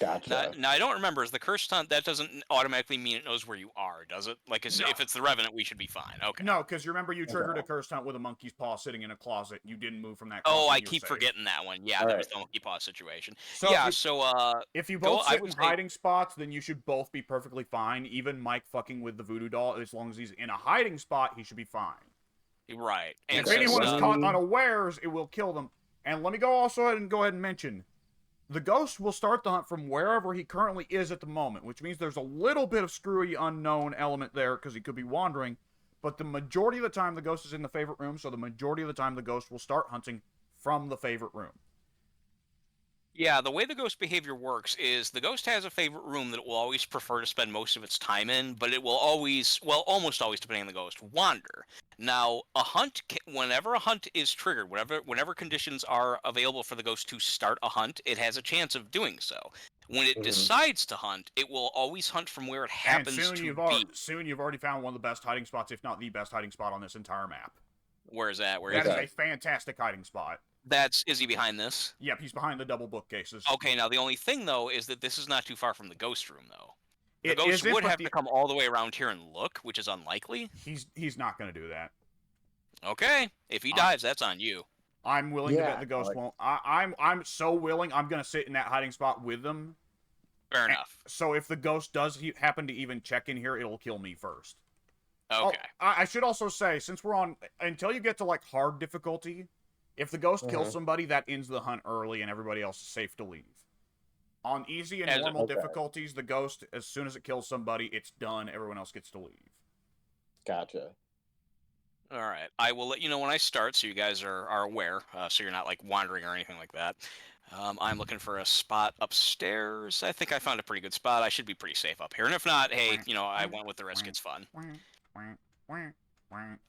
C: Gotcha.
A: Now, I don't remember. Is the cursed hunt, that doesn't automatically mean it knows where you are, does it? Like,
B: No.
A: if it's the Revenant, we should be fine. Okay.
B: No, because you remember you triggered a cursed hunt with a monkey's paw sitting in a closet. You didn't move from that closet.
A: Oh, I keep forgetting that one. Yeah, that was the monkey paw situation.
B: So
A: yeah,
B: if you both sit in hiding spots, then you should both be perfectly fine. Even Mike fucking with the voodoo doll, as long as he's in a hiding spot, he should be fine.
A: Right. And
B: if anyone is caught unawares, it will kill them. And let me go ahead and mention, the ghost will start the hunt from wherever he currently is at the moment, which means there's a little bit of screwy unknown element there because he could be wandering. But the majority of the time, the ghost is in the favorite room, so the majority of the time, the ghost will start hunting from the favorite room.
A: Yeah, the way the ghost behavior works is the ghost has a favorite room that it will always prefer to spend most of its time in, but it will always, well, almost always, depending on the ghost, wander. Now, whenever a hunt is triggered, whenever conditions are available for the ghost to start a hunt, it has a chance of doing so. When it decides to hunt, it will always hunt from where it happens to be.
B: Soon you've already found one of the best hiding spots, if not the best hiding spot on this entire map.
A: Where is that?
B: That is a fantastic hiding spot.
A: Is he behind this?
B: Yep, he's behind the double bookcases.
A: Okay, now the only thing, though, is that this is not too far from the ghost room, though. The ghost would have to come all the way around here and look, which is unlikely.
B: He's not going to do that.
A: Okay, if he dives, that's on you.
B: I'm willing to bet the ghost won't. I'm so willing. I'm going to sit in that hiding spot with them.
A: Fair enough.
B: So if the ghost does happen to even check in here, it'll kill me first.
A: Okay.
B: Oh, I should also say, since we're on, until you get to like hard difficulty, if the ghost kills somebody, that ends the hunt early and everybody else is safe to leave. On easy and normal difficulties, the ghost, as soon as it kills somebody, it's done. Everyone else gets to leave.
C: Gotcha.
A: All right. I will let you know when I start so you guys are aware, so you're not like wandering or anything like that. I'm looking for a spot upstairs. I think I found a pretty good spot. I should be pretty safe up here. And if not, hey, I went with the risk. It's fun.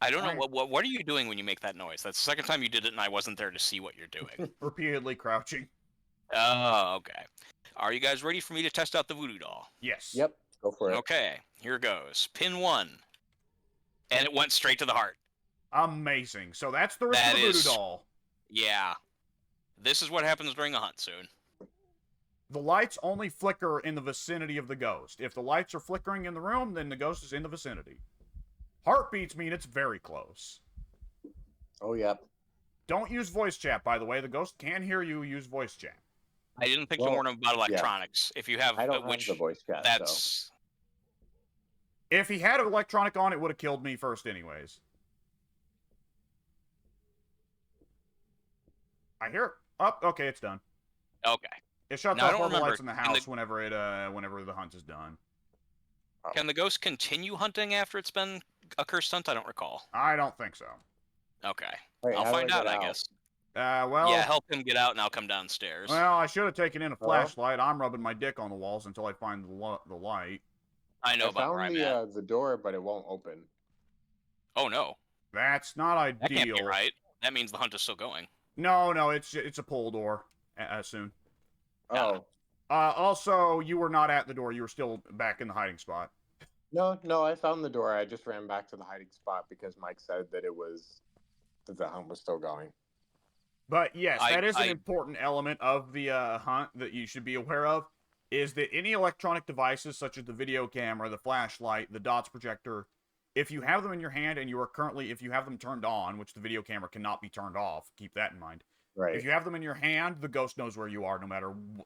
A: I don't know, what are you doing when you make that noise? That's the second time you did it and I wasn't there to see what you're doing.
B: Repeatedly crouching.
A: Oh, okay. Are you guys ready for me to test out the voodoo doll?
B: Yes.
C: Yep, go for it.
A: Okay, here goes. Pin 1. And it went straight to the heart.
B: Amazing. So that's the risk of the voodoo doll.
A: Yeah. This is what happens during a hunt soon.
B: The lights only flicker in the vicinity of the ghost. If the lights are flickering in the room, then the ghost is in the vicinity. Heartbeats mean it's very close.
C: Oh, yep.
B: Don't use voice chat, by the way. The ghost can hear you use voice chat.
A: I didn't think to
C: Well,
A: warn him about
C: yeah.
A: electronics. If you have
C: I don't
A: which
C: have the voice chat,
A: that's
B: If he had an electronic on, it would have killed me first anyways. I hear it. Oh, okay, it's done.
A: okay.
B: It shuts
A: Now, I
B: off
A: don't
B: all the
A: remember.
B: lights in the house whenever the hunt is done.
A: Can the ghost continue hunting after it's been a cursed hunt? I don't recall.
B: I don't think so.
A: Okay.
C: Wait,
A: I'll
C: how do
A: find
C: I
A: out,
C: get
A: I
C: out?
A: guess.
B: Well,
A: Yeah, help him get out and I'll come downstairs.
B: well, I should have taken in a
C: Hello?
B: flashlight. I'm rubbing my dick on the walls until I find the light.
A: I know
C: I
A: about where
C: found
A: I'm at.
C: the door, but it won't open.
A: Oh, no.
B: That's not
A: That can't be
B: ideal.
A: right. That means the hunt is still going.
B: No, it's a pull door. Soon.
C: Oh.
B: Also, you were not at the door. You were still back in the hiding spot.
C: No, I found the door. I just ran back to the hiding spot because Mike said that the hunt was still going.
B: But yes, that is an
A: I-
B: important element of the hunt that you should be aware of, is that any electronic devices such as the video camera, the flashlight, the dots projector, if you have them in your hand and if you have them turned on, which the video camera cannot be turned off, keep that in mind.
C: Right.
B: If you have them in your hand, the ghost knows where you are,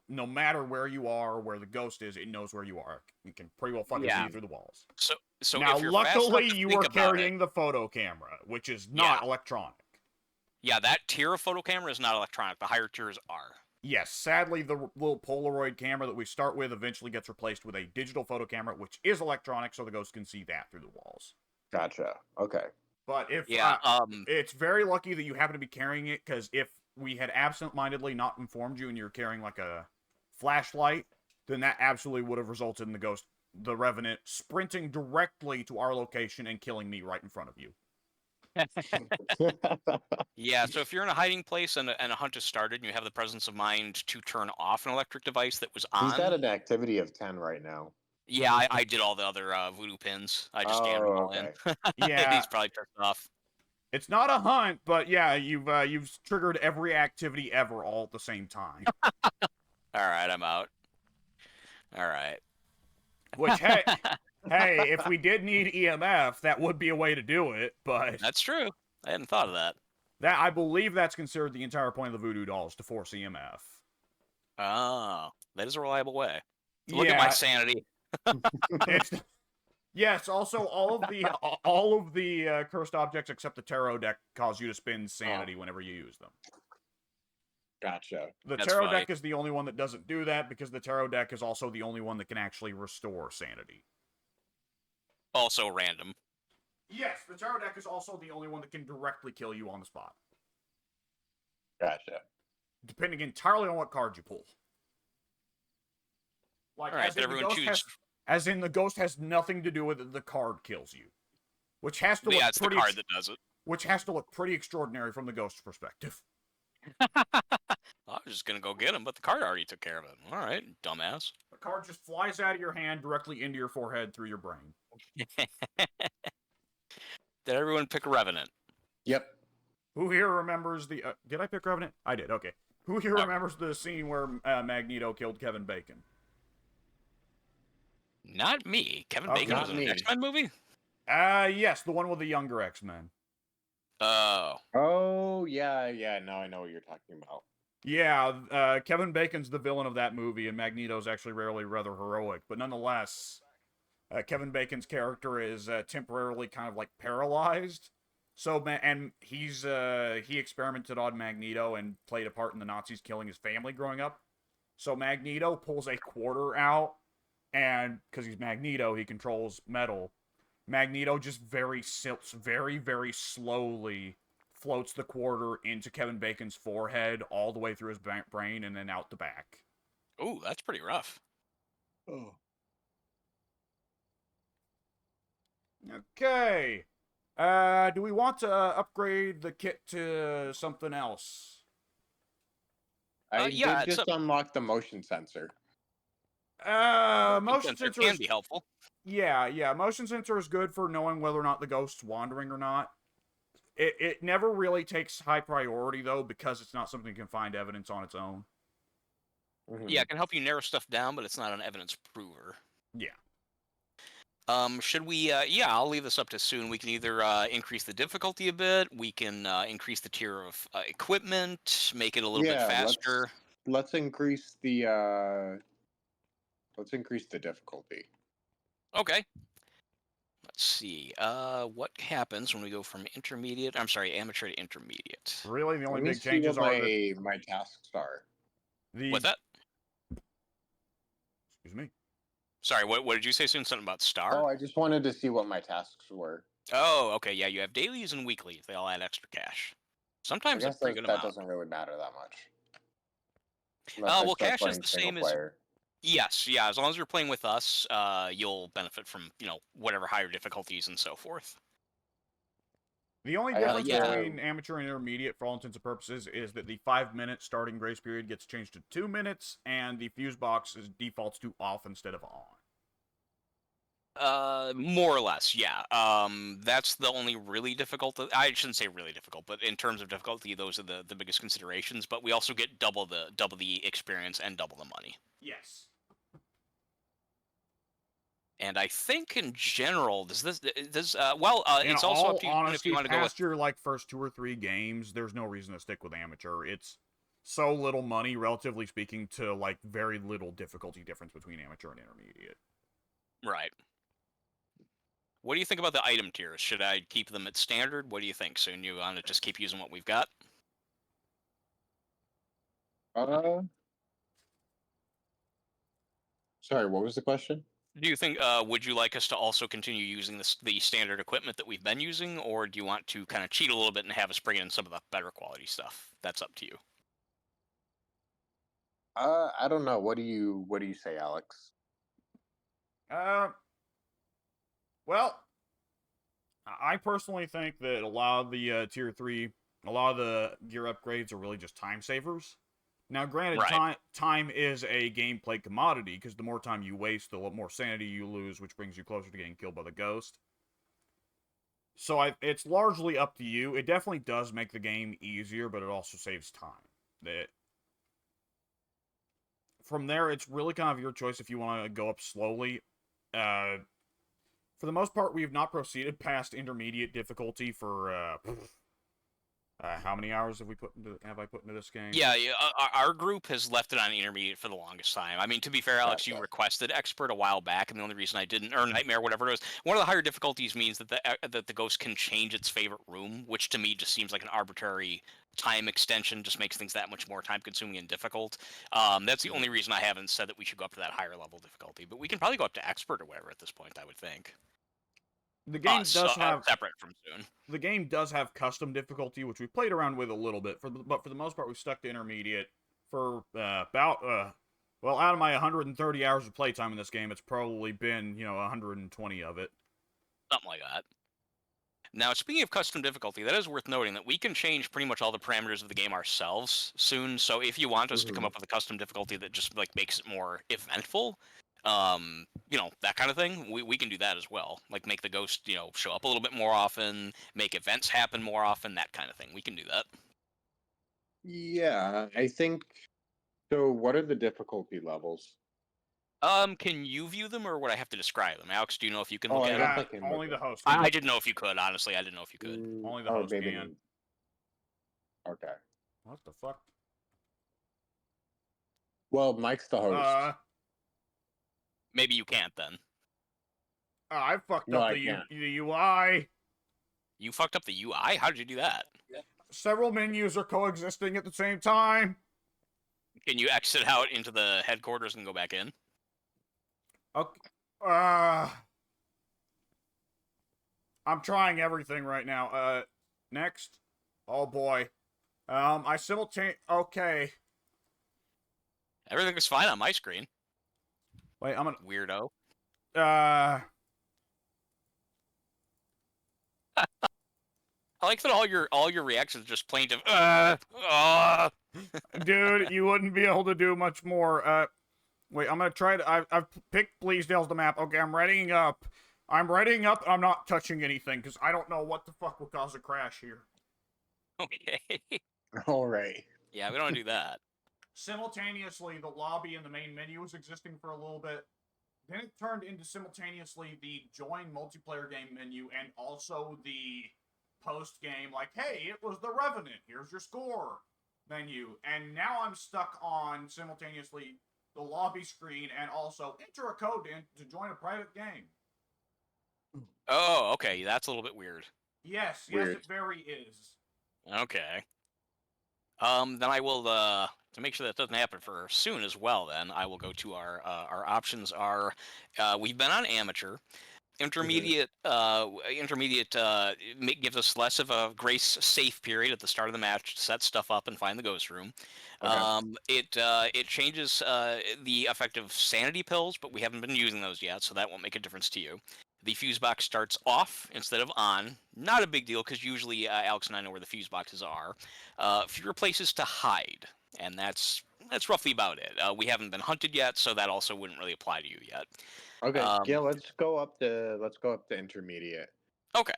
B: no matter where you are or where the ghost is, it knows where you are. It can pretty well fucking see you through the walls.
A: So
B: Now,
A: if you're fast enough
B: luckily,
A: to
B: you
A: think
B: were
A: about
B: carrying the photo camera, which is not electronic.
A: Yeah, that tier of photo camera is not electronic. The higher tiers are.
B: Yes, sadly, the little Polaroid camera that we start with eventually gets replaced with a digital photo camera, which is electronic, so the ghost can see that through the walls.
C: Gotcha. Okay.
B: But if it's very lucky that you happen to be carrying it, because if we had absent-mindedly not informed you and you're carrying like a flashlight, then that absolutely would have resulted in the Revenant, sprinting directly to our location and killing me right in front of you.
A: Yeah, so if you're in a hiding place and a hunt has started and you have the presence of mind to turn off an electric device that was on.
C: He's at an activity of 10 right now.
A: Yeah, I did all the other voodoo pins. I just jammed them all in.
B: Yeah.
A: He's probably pissed off.
B: It's not a hunt, but yeah, you've triggered every activity ever all at the same time.
A: Alright, I'm out. Alright.
B: Which, hey, if we did need EMF, that would be a way to do it, but...
A: That's true. I hadn't thought of that.
B: I believe that's considered the entire point of the voodoo dolls, to force EMF.
A: Oh, that is a reliable way. Look at my sanity.
B: Yes, also all of the cursed objects except the tarot deck cause you to spend sanity whenever you use them.
C: Gotcha.
B: The tarot deck is the only one that doesn't do that because the tarot deck is also the only one that can actually restore sanity.
A: Also random.
B: Yes, the tarot deck is also the only one that can directly kill you on the spot.
C: Gotcha.
B: Depending entirely on what card you pull. Like,
A: Alright, but everyone choose.
B: As in, the ghost has nothing to do with it, the card kills you. Which has to look
A: it's the card that does it.
B: Which has to look pretty extraordinary from the ghost's perspective.
A: I was just gonna go get him, but the card already took care of it. Alright, dumbass.
B: The card just flies out of your hand directly into your forehead through your brain.
A: Did everyone pick a Revenant?
C: Yep.
B: Who here remembers the... did I pick Revenant? I did, okay. Who here remembers the scene where Magneto killed Kevin Bacon?
A: Not me. Kevin Bacon was in an X-Men movie?
B: Yes, the one with the younger X-Men.
A: Oh.
C: Oh, yeah. Now I know what you're talking about.
B: Yeah, Kevin Bacon's the villain of that movie, and Magneto's actually rarely rather heroic. But nonetheless, Kevin Bacon's character is temporarily kind of like paralyzed. So, and he experimented on Magneto and played a part in the Nazis killing his family growing up. So Magneto pulls a quarter out, and because he's Magneto, he controls metal. Magneto just very slowly floats the quarter into Kevin Bacon's forehead, all the way through his brain, and then out the back.
A: Ooh, that's pretty rough.
C: Oh.
B: Okay. Do we want to upgrade the kit to something else?
C: I did just unlock the motion sensor.
B: Motion sensor
A: can be helpful.
B: Yeah. Motion sensor is good for knowing whether or not the ghost's wandering or not. It never really takes high priority, though, because it's not something you can find evidence on its own.
A: Yeah, it can help you narrow stuff down, but it's not an evidence prover.
B: Yeah.
A: Should we? Yeah, I'll leave this up to Soon. We can either increase the difficulty a bit. We can increase the tier of equipment, make it a little bit faster.
C: Let's increase the difficulty.
A: Okay. Let's see. What happens when we go from intermediate? I'm sorry, amateur to intermediate.
B: Really, the only
C: Let me
B: big
C: see
B: changes
C: what
B: are
C: my tasks are.
A: What's that?
B: Excuse me.
A: Sorry, what did you say, Soon? Something about star?
C: Oh, I just wanted to see what my tasks were.
A: Oh, okay. Yeah, you have dailies and weeklies. They all add extra cash. Sometimes
C: I
A: a
C: guess
A: pretty good
C: that
A: amount.
C: doesn't really matter that much. Unless I
A: Well,
C: start
A: cash is
C: playing
A: the
C: single
A: same as.
C: player.
A: Yes, yeah. As long as you're playing with us, you'll benefit from whatever higher difficulties and so forth.
B: The only
C: I
B: difference
A: yeah.
B: between amateur and intermediate, for all intents and purposes, is that the 5-minute starting grace period gets changed to 2 minutes, and the fuse box defaults to off instead of on.
A: More or less, yeah. That's the only really difficult. I shouldn't say really difficult, but in terms of difficulty, those are the biggest considerations. But we also get double the experience and double the money.
B: Yes.
A: And I think in general, it's
B: In
A: also
B: all
A: up to you if
B: honesty,
A: you want to go with.
B: past your first 2 or 3 games, there's no reason to stick with amateur. It's so little money, relatively speaking, to very little difficulty difference between amateur and intermediate.
A: Right. What do you think about the item tiers? Should I keep them at standard? What do you think? Soon you want to just keep using what we've got?
C: Sorry, what was the question?
A: Do you think? Would you like us to also continue using the standard equipment that we've been using, or do you want to kind of cheat a little bit and have us bring in some of the better quality stuff? That's up to you.
C: I don't know. What do you say, Alex?
B: Well, I personally think that a lot of the tier 3, a lot of the gear upgrades are really just time savers. Now, granted,
A: Right.
B: time is a gameplay commodity, because the more time you waste, the more sanity you lose, which brings you closer to getting killed by the ghost. So it's largely up to you. It definitely does make the game easier, but it also saves time. From there, it's really kind of your choice if you want to go up slowly. For the most part, we have not proceeded past intermediate difficulty for how many hours have I put into this game?
A: Yeah, our group has left it on intermediate for the longest time. I mean, to be fair, Alex, you requested expert a while back, and the only reason I didn't, or nightmare, whatever it was, one of the higher difficulties means that the ghost can change its favorite room, which to me just seems like an arbitrary time extension. Just makes things that much more time consuming and difficult. That's the only reason I haven't said that we should go up to that higher level difficulty. But we can probably go up to expert or whatever at this point, I would think.
B: The game does have
A: separate from Soon.
B: The game does have custom difficulty, which we played around with a little bit. But for the most part, we stuck to intermediate for out of my 130 hours of playtime in this game, it's probably been 120 of it.
A: Something like that. Now, speaking of custom difficulty, that is worth noting that we can change pretty much all the parameters of the game ourselves soon. So if you want us to come up with a custom difficulty that just makes it more eventful, that kind of thing, we can do that as well. Like make the ghost, show up a little bit more often, make events happen more often, that kind of thing. We can do that.
C: Yeah, I think so. What are the difficulty levels?
A: Can you view them, or would I have to describe them? Alex, do you know if you can
C: Oh,
A: look
C: I
A: at
C: guess
A: them?
C: I can
B: Only
C: look
B: the
C: at
B: host.
A: I didn't know if you could. Honestly, I didn't know if you could.
B: Only the host can.
C: Okay.
B: What the fuck?
C: Well, Mike's the host.
A: Maybe you can't then.
B: I fucked
C: No,
B: up
C: I
B: the
C: can't.
B: UI.
A: You fucked up the UI? How did you do that?
B: Several menus are coexisting at the same time.
A: Can you exit out into the headquarters and go back in?
B: Okay. I'm trying everything right now. Next. Oh boy. I okay.
A: Everything was fine on my screen.
B: Wait, I'm gonna...
A: Weirdo.
B: I
A: like that all your reactions are just plaintive.
B: Dude, you wouldn't be able to do much more. Wait, I'm gonna try to... I've picked Bleasdale's the map. Okay, I'm readying up. I'm not touching anything, because I don't know what the fuck will cause a crash here.
A: Okay.
C: All right.
A: Yeah, we don't do that.
B: simultaneously the lobby and the main menu was existing for a little bit. Then it turned into simultaneously the join multiplayer game menu and also the post game, like, hey, it was the Revenant, here's your score menu. And now I'm stuck on simultaneously the lobby screen and also enter a code in to join a private game.
A: Oh, okay, that's a little bit weird.
B: Yes,
C: Weird.
B: it very is.
A: Okay. Then I will, to make sure that doesn't happen for soon as well, then I will go to our options are, we've been on amateur. Intermediate, gives us less of a grace safe period at the start of the match to set stuff up and find the ghost room.
C: Okay.
A: It changes the effect of sanity pills, but we haven't been using those yet, so that won't make a difference to you. The fuse box starts off instead of on. Not a big deal because usually Alex and I know where the fuse boxes are. Fewer places to hide, and that's roughly about it. We haven't been hunted yet, so that also wouldn't really apply to you yet.
C: Okay. Yeah, let's go up to intermediate.
A: Okay.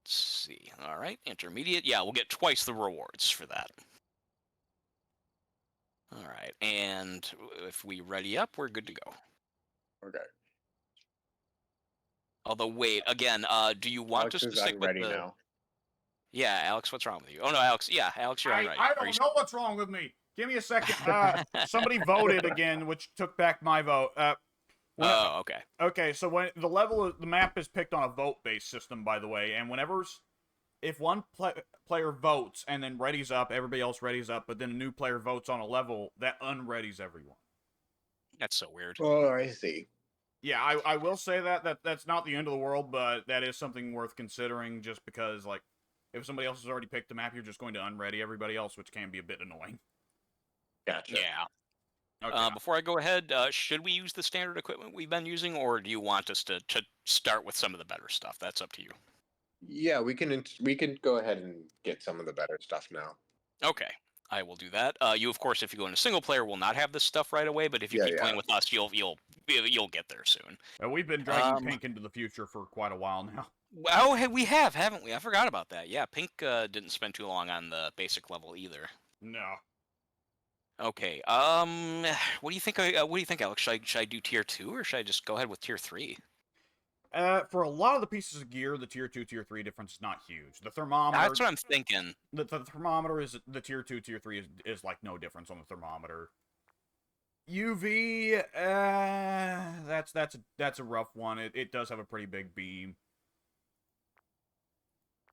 A: Let's see. All right, intermediate. Yeah, we'll get twice the rewards for that. All right, and if we ready up, we're good to go.
C: Okay.
A: Although, wait, again, do you want
C: Alex
A: us to
C: is
A: stick with
C: unready
A: the...
C: now.
A: Yeah, Alex, what's wrong with you? Oh, no, Alex, yeah, Alex, you're unready.
B: I don't know what's wrong with me. Give me a second. Somebody voted again, which took back my vote.
A: Oh, okay.
B: Okay, so when the map is picked on a vote-based system, by the way, and if one player votes and then readies up, everybody else readies up, but then a new player votes on a level, that unreadies everyone.
A: That's so weird.
C: Oh, I see.
B: Yeah, I will say that's not the end of the world, but that is something worth considering just because, like, if somebody else has already picked the map, you're just going to unready everybody else, which can be a bit annoying.
C: Gotcha.
A: Yeah.
B: Okay.
A: Before I go ahead, should we use the standard equipment we've been using, or do you want us to start with some of the better stuff? That's up to you.
C: Yeah, we can go ahead and get some of the better stuff now.
A: Okay, I will do that. You, of course, if you go into single player, will not have this stuff right away. But if you
C: Yeah,
A: keep
C: yeah.
A: playing with us, you'll get there soon.
B: We've been dragging Pink into the future for quite a while now.
A: Oh, hey, we have, haven't we? I forgot about that. Yeah, Pink didn't spend too long on the basic level either.
B: No.
A: Okay. What do you think? What do you think, Alex? Should I do tier 2 or should I just go ahead with tier 3?
B: For a lot of the pieces of gear, the tier 2, tier 3 difference is not huge. The thermometer...
A: That's what I'm thinking.
B: The thermometer is... The tier 2, tier 3 is like no difference on the thermometer. UV... That's a rough one. It does have a pretty big beam.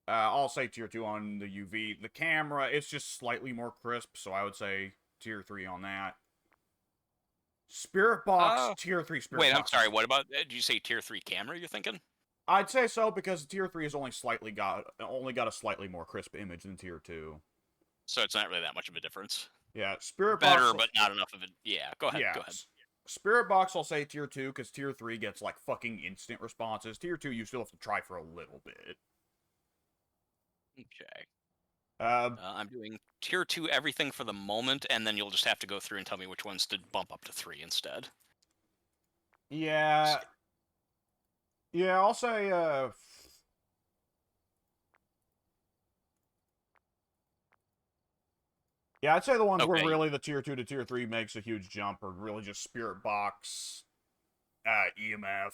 B: I'll say tier 2 on the UV. The camera, it's just slightly more crisp, so I would say tier 3 on that. Spirit box, tier 3 spirit box.
A: Wait, I'm sorry, what about... Did you say tier 3 camera you're thinking?
B: I'd say so, because tier 3 has only got a slightly more crisp image than tier 2.
A: So it's not really that much of a difference.
B: Yeah, Spirit
A: Better,
B: box...
A: but not enough of it. Yeah, go ahead,
B: yeah,
A: go ahead.
B: Spirit box, I'll say tier 2, because tier 3 gets, like, fucking instant responses. Tier 2, you still have to try for a little bit.
A: Okay.
B: I'm
A: doing tier 2 everything for the moment, and then you'll just have to go through and tell me which ones to bump up to 3 instead.
B: Yeah. Yeah, I'll say, yeah, I'd say the ones where really the tier 2 to tier 3 makes a huge jump are really just Spirit Box, EMF.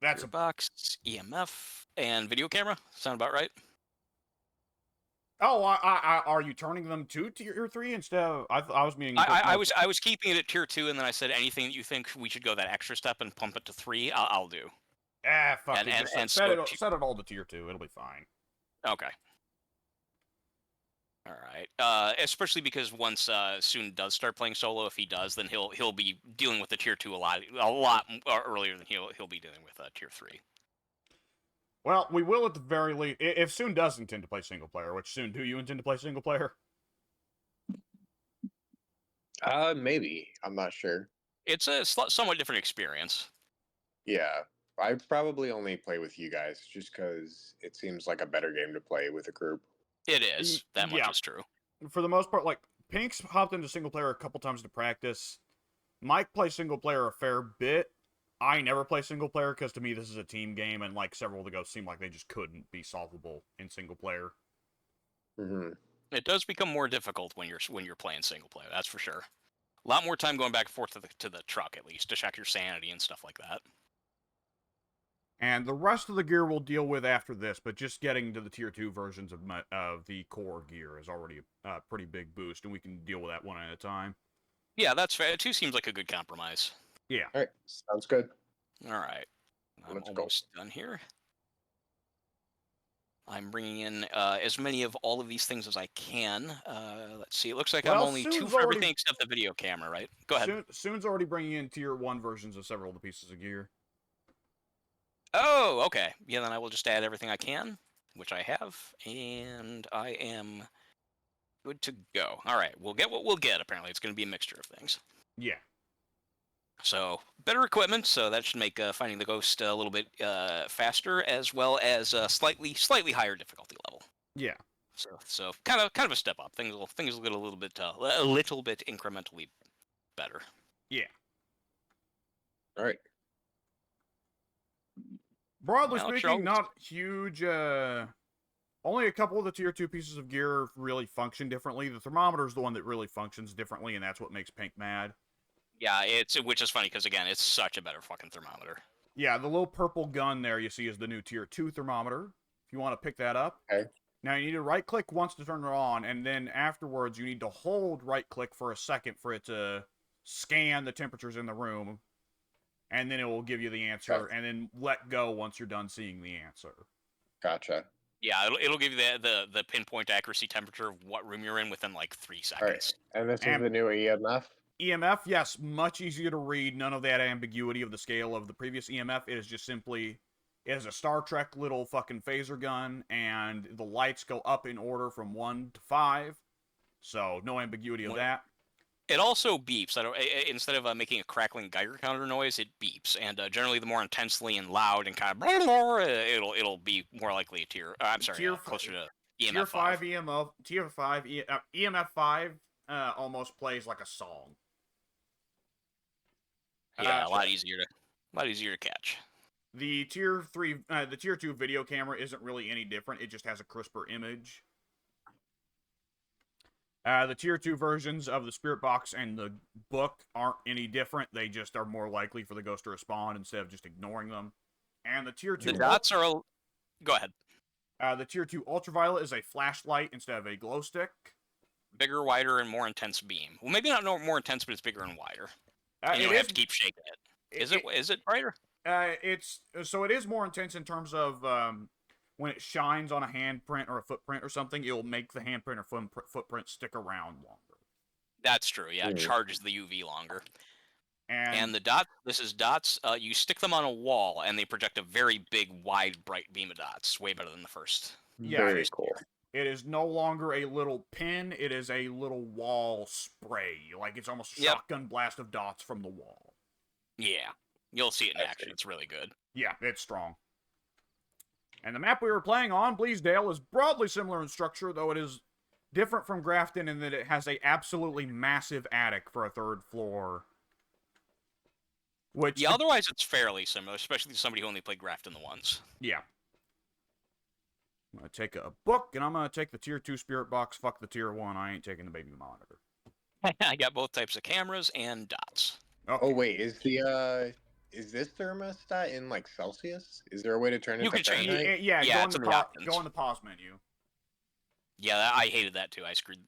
B: That's
A: Spirit Box, EMF, and video camera. Sound about right?
B: Oh, are you turning them to tier 3 instead of... I was meaning...
A: I was keeping it at tier 2, and then I said anything that you think we should go that extra step and pump it to 3, I'll do.
B: Fuck it. Just set it all to tier 2. It'll be fine.
A: Okay. All right. Especially because once Soon does start playing solo, if he does, then he'll be dealing with the tier 2 a lot earlier than he'll be dealing with tier 3.
B: Well, we will at the very least. If Soon does intend to play single player, which Soon, do you intend to play single player?
C: Maybe. I'm not sure.
A: It's a somewhat different experience.
C: Yeah. I probably only play with you guys just because it seems like a better game to play with a group.
A: It is. That much is true.
B: For the most part, like, Pink's hopped into single player a couple times to practice. Mike plays single player a fair bit. I never play single player because to me this is a team game, and like several of the ghosts seem like they just couldn't be solvable in single player.
C: Hmm.
A: It does become more difficult when you're playing single player. That's for sure. A lot more time going back and forth to the truck, at least, to check your sanity and stuff like that.
B: And the rest of the gear we'll deal with after this, but just getting to the tier 2 versions of the core gear is already a pretty big boost, and we can deal with that one at a time.
A: Yeah, that's fair. 2 seems like a good compromise.
B: Yeah.
C: All right, sounds good.
A: All right. I'm
C: Let's go.
A: almost done here. I'm bringing in as many of all of these things as I can. Let's see. It looks like I'm
B: Well,
A: only 2
B: Soon's
A: for
B: already-
A: everything except the video camera, right? Go ahead.
B: Soon's already bringing in tier 1 versions of several of the pieces of gear.
A: Oh, okay. Yeah, then I will just add everything I can, which I have, and I am good to go. All right, we'll get what we'll get. Apparently, it's going to be a mixture of things.
B: Yeah.
A: So, better equipment, so that should make finding the ghost a little bit faster, as well as a slightly higher difficulty level.
B: Yeah.
A: So kind of a step up. Things will get a little bit incrementally better.
B: Yeah.
C: All right.
B: Broadly
A: Alex,
B: speaking, not huge. Only a couple of the tier 2 pieces of gear really function differently. The thermometer is the one that really functions differently, and that's what makes Pink mad.
A: Yeah, which is funny because again, it's such a better fucking thermometer.
B: Yeah, the little purple gun there you see is the new tier 2 thermometer. If you want to pick that up.
C: Okay.
B: Now you need to right click once to turn it on, and then afterwards you need to hold right click for a second for it to scan the temperatures in the room, and then it will give you the answer,
C: Okay.
B: and then let go once you're done seeing the answer.
C: Gotcha.
A: Yeah, it'll give you the pinpoint accuracy temperature of what room you're in within like 3
C: All right.
A: seconds.
C: And this is
B: And-
C: the new EMF.
B: EMF, yes, much easier to read. None of that ambiguity of the scale of the previous EMF. It is just simply, it is a Star Trek little fucking phaser gun, and the lights go up in order from 1 to 5. So, no ambiguity of that.
A: It also beeps. Instead of making a crackling Geiger counter noise, it beeps, and generally the more intensely and loud and kind of it'll be more likely a tier. I'm sorry, closer to EMF
B: Tier 5
A: 5.
B: EMF 5 almost plays like a song.
A: Yeah, a lot easier to catch.
B: The tier 2 video camera isn't really any different. It just has a crisper image. The tier 2 versions of the spirit box and the book aren't any different. They just are more likely for the ghost to respond instead of just ignoring them. And the tier 2
A: The dots are. Go ahead.
B: The tier 2 ultraviolet is a flashlight instead of a glow stick.
A: Bigger, wider, and more intense beam. Well, maybe not more intense, but it's bigger and wider. And you don't have to keep shaking it. Is it brighter?
B: It is more intense in terms of when it shines on a handprint or a footprint or something, it'll make the handprint or footprint stick around longer.
A: That's true. Yeah, it charges the UV longer. And the this is dots. You stick them on a wall, and they project a very big, wide, bright beam of dots. Way better than the first.
B: Yeah,
C: Very cool.
B: It is no longer a little pin. It is a little wall spray. Like it's almost a shotgun blast of dots from the wall.
A: Yeah, you'll see it in action. It's really good.
B: Yeah, it's strong. And the map we were playing on, Bleasdale, is broadly similar in structure, though it is different from Grafton in that it has a absolutely massive attic for a 3rd floor. Which
A: Otherwise it's fairly similar, especially to somebody who only played Grafton the once.
B: Yeah. I'm going to take a book, and I'm going to take the tier 2 spirit box. Fuck the tier 1. I ain't taking the baby monitor.
A: I got both types of cameras and dots.
B: Okay.
C: Oh wait, is this thermostat in like Celsius? Is there a way to turn it
A: You
C: to
A: can change
C: Fahrenheit?
A: it.
B: Yeah,
A: Yeah, it's in the options.
B: go in the pause menu.
A: Yeah, I hated that too.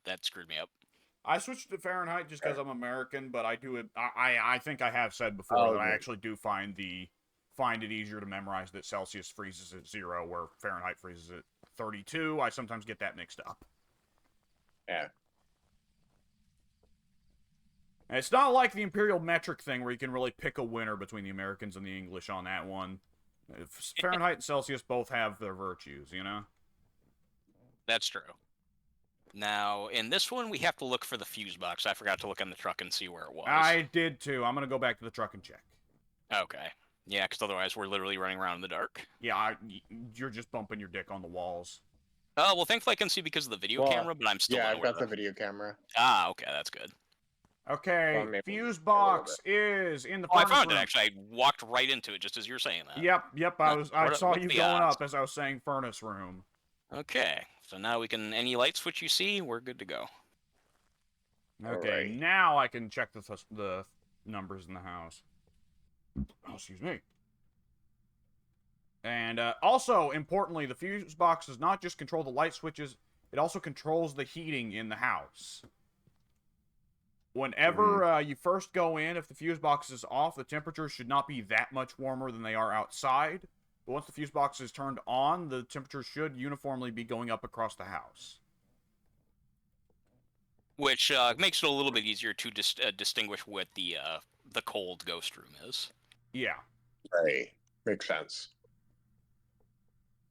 A: That screwed me up.
B: I switched to Fahrenheit just because I'm American, but I do it. I think I have said before that I actually do find it easier to memorize that Celsius freezes at 0, where Fahrenheit freezes at 32. I sometimes get that mixed up.
C: Yeah.
B: And it's not like the imperial metric thing where you can really pick a winner between the Americans and the English on that one. Fahrenheit and Celsius both have their virtues, you know?
A: That's true. Now, in this one, we have to look for the fuse box. I forgot to look on the truck and see where it was.
B: I did too. I'm going to go back to the truck and check.
A: Okay. Yeah, because otherwise we're literally running around in the dark.
B: Yeah, you're just bumping your dick on the walls.
A: Well, thankfully I can see because of the video camera, but I'm still
C: Yeah, I've
A: unaware
C: got the
A: of
C: video camera.
A: Ah, okay, that's good.
B: Okay,
C: Well, maybe
B: fuse
C: a little
B: box is in the
A: Oh, I
B: furnace
A: found
B: room.
A: it, actually. I walked right into it just as you were saying that.
B: Yep, I saw
A: What
B: you
A: the
B: going
A: odds?
B: up as I was saying furnace room.
A: Okay. So now we can, any light switch you see, we're good to go.
B: Okay,
C: Alright.
B: now I can check the numbers in the house. Oh, excuse me. And also, importantly, the fuse box does not just control the light switches, it also controls the heating in the house. Whenever you first go in, if the fuse box is off, the temperatures should not be that much warmer than they are outside. But once the fuse box is turned on, the temperature should uniformly be going up across the house.
A: Which makes it a little bit easier to distinguish what the cold ghost room is.
B: Yeah.
C: Right. Makes sense.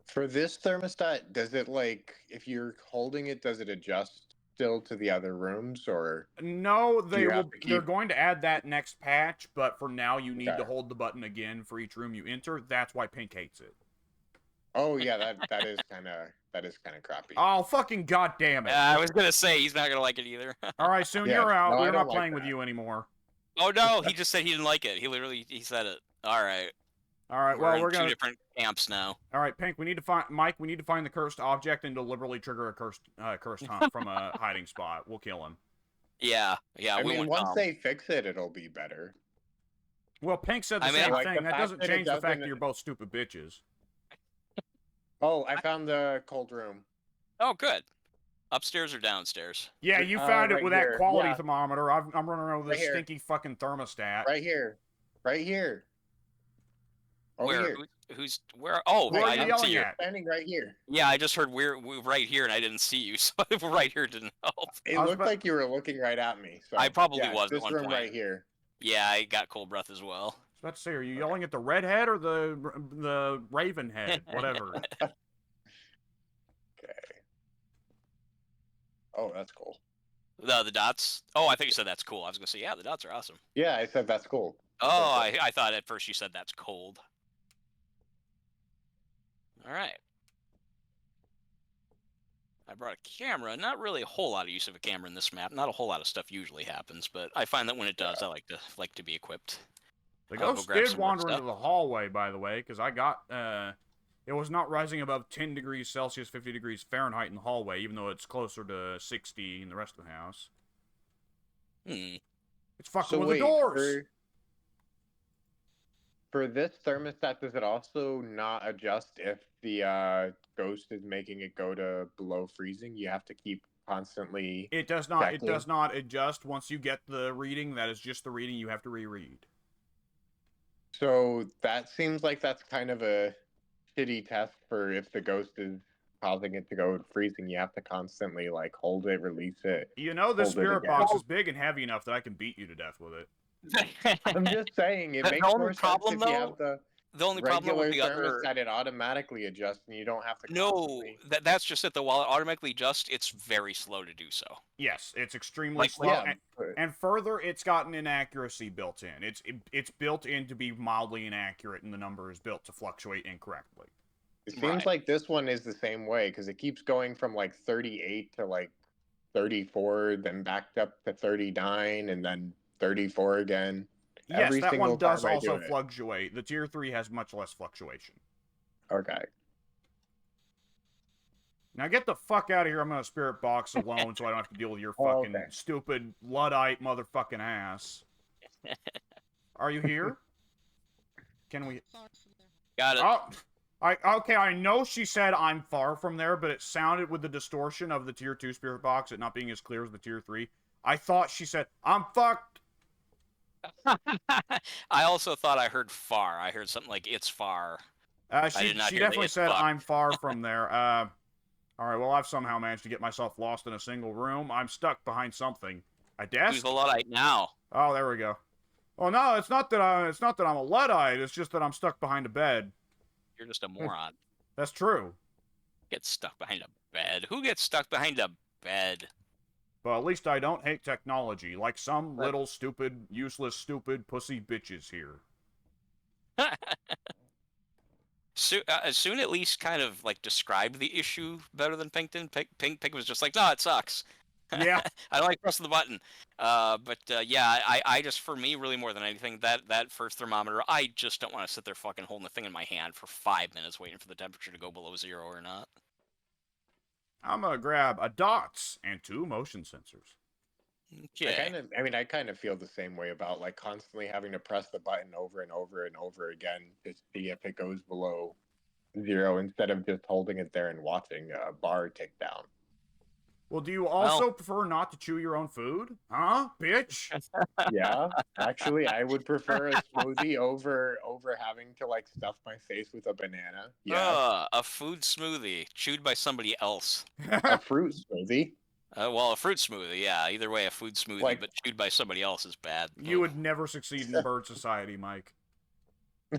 C: For this thermostat, does it like if you're holding it, does it adjust still to the other rooms, or
B: No,
C: do you have to
B: they're
C: keep?
B: going to add that next patch, but for now you need
C: Okay.
B: to hold the button again for each room you enter. That's why Pink hates it.
C: Oh yeah, that is kind of crappy.
B: Oh, fucking goddamn it.
A: I was gonna say he's not gonna like it either.
B: Alright, soon
C: Yeah,
B: you're out.
C: no, I
B: We're
C: don't
B: not
C: like
B: playing with
C: that.
B: you anymore.
A: Oh no, he just said he didn't like it. He said it. All right.
B: Alright,
A: We're
B: well,
A: in
B: we're
A: two
B: gonna...
A: different camps now.
B: Alright, Pink, we need to find... Mike, we need to find the cursed object and deliberately trigger a cursed hunt from a hiding spot. We'll kill him.
A: Yeah.
C: I
A: we
C: mean,
A: went.
C: once they fix it, it'll be better.
B: Well, Pink said the
A: I mean,
B: same
C: like
B: thing.
C: the
B: That
C: fact
B: doesn't
C: that it
B: change the fact
C: doesn't-
B: that you're both stupid bitches.
C: Oh, I found the cold room.
A: Oh, good. Upstairs or downstairs?
B: Yeah, you found it
C: right
B: with
C: here.
B: that quality
C: Yeah.
B: thermometer. I'm running around with
C: Right
B: this
C: here.
B: stinky fucking thermostat.
C: Right here. Right here. Over
A: Where?
C: here.
A: Who's where? Oh,
B: Who are
A: I
B: you
A: didn't see
B: yelling
A: you.
B: at?
C: Standing right here.
A: Yeah, I just heard we're right here, and I didn't see you, so right here didn't help.
C: It
B: I was
C: looked
B: about-
C: like you were looking right at me. So
A: I probably
C: yeah,
A: was at
C: this
A: one
C: room
A: point.
C: right here.
A: Yeah, I got cold breath as well.
B: I was about to say, are you yelling at the redhead or the raven head? Whatever.
C: Okay. Oh, that's cool.
A: The dots. Oh, I think you said that's cool. I was gonna say, yeah, the dots are awesome.
C: Yeah, I said that's cool.
A: Oh,
C: cool.
A: I thought at first you said that's cold. All right. I brought a camera. Not really a whole lot of use of a camera in this map. Not a whole lot of stuff usually happens, but I find that when it does, I like to be equipped.
B: The
A: I'll go
B: ghost
A: grab
B: did
A: some more
B: wander
A: stuff.
B: into the hallway, by the way, because I got, it was not rising above 10 degrees Celsius, 50 degrees Fahrenheit in the hallway, even though it's closer to 60 in the rest of the house. It's fucking
C: So
B: with
C: wait,
B: the doors!
C: for this thermostat, does it also not adjust if the ghost is making it go to below freezing? You have to keep constantly.
B: It does not.
C: Exactly.
B: It does not adjust once you get the reading. That is just the reading you have to reread.
C: So that seems like that's kind of a shitty test for if the ghost is causing it to go to freezing. You have to constantly like hold it, release it.
B: You know, the
C: Hold it
B: spirit
C: again.
B: box is big and heavy enough that I can beat you to death with it.
C: I'm just saying, it
A: The
C: makes
A: only
C: more sense
A: problem,
C: if you have the
A: The only problem
C: regular
A: with the other.
C: thermostat, it automatically adjusts, and you don't have to.
A: No,
C: constantly...
A: that's just it. Though, while it automatically adjusts, it's very slow to do so.
B: Yes, it's extremely
A: Like,
B: slow.
C: Yeah,
B: And further, it's got an inaccuracy built in. It's built in to be mildly inaccurate, and the number is built to fluctuate incorrectly.
C: it seems
A: Right.
C: like this one is the same way because it keeps going from like 38 to like 34, then backed up to 39, and then 34 again.
B: Yes,
C: Every
B: that
C: single
B: one does
C: time I
B: also
C: do it.
B: fluctuate. The tier 3 has much less fluctuation.
C: Okay.
B: Now get the fuck out of here. I'm gonna spirit box alone so I don't have to deal with your fucking
C: Okay.
B: stupid Luddite motherfucking ass. Are you here? Can we...
A: Got it.
B: Oh, okay, I know she said I'm far from there, but it sounded with the distortion of the tier 2 spirit box, it not being as clear as the tier 3. I thought she said, I'm fucked.
A: I also thought I heard far. I heard something like it's far.
B: She
A: did not hear the
B: definitely
A: it's
B: said
A: fucked.
B: I'm far from there. Alright, well, I've somehow managed to get myself lost in a single room. I'm stuck behind something. A
A: Who's
B: desk?
A: the Luddite now?
B: Oh, there we go. Oh no, it's not that I'm a Luddite, it's just that I'm stuck behind a bed.
A: You're just a moron.
B: That's true.
A: Get stuck behind a bed. Who gets stuck behind a bed?
B: But at least I don't hate technology, like some
A: Right.
B: little stupid, useless, stupid pussy bitches here.
A: Soon at least kind of like described the issue better than Pink did. Pink was just like, no, it sucks.
B: Yeah.
A: I don't like pressing the button. Yeah, I just, for me, really more than anything, that first thermometer, I just don't want to sit there fucking holding the thing in my hand for 5 minutes waiting for the temperature to go below 0 or not.
B: I'm gonna grab a dots and 2 motion sensors.
A: Okay.
C: I kind of feel the same way about like constantly having to press the button over and over and over again to see if it goes below 0 instead of just holding it there and watching a bar tick down.
B: Well, do you also prefer not to chew your own food? Huh, bitch?
C: Yeah, actually, I would prefer a smoothie over having to like stuff my face with a banana. Yeah,
A: A food smoothie chewed by somebody else.
C: a fruit smoothie.
A: Well, a fruit smoothie, yeah. Either way, a food smoothie,
C: Like-
A: but chewed by somebody else is bad.
B: You would never succeed in bird society, Mike.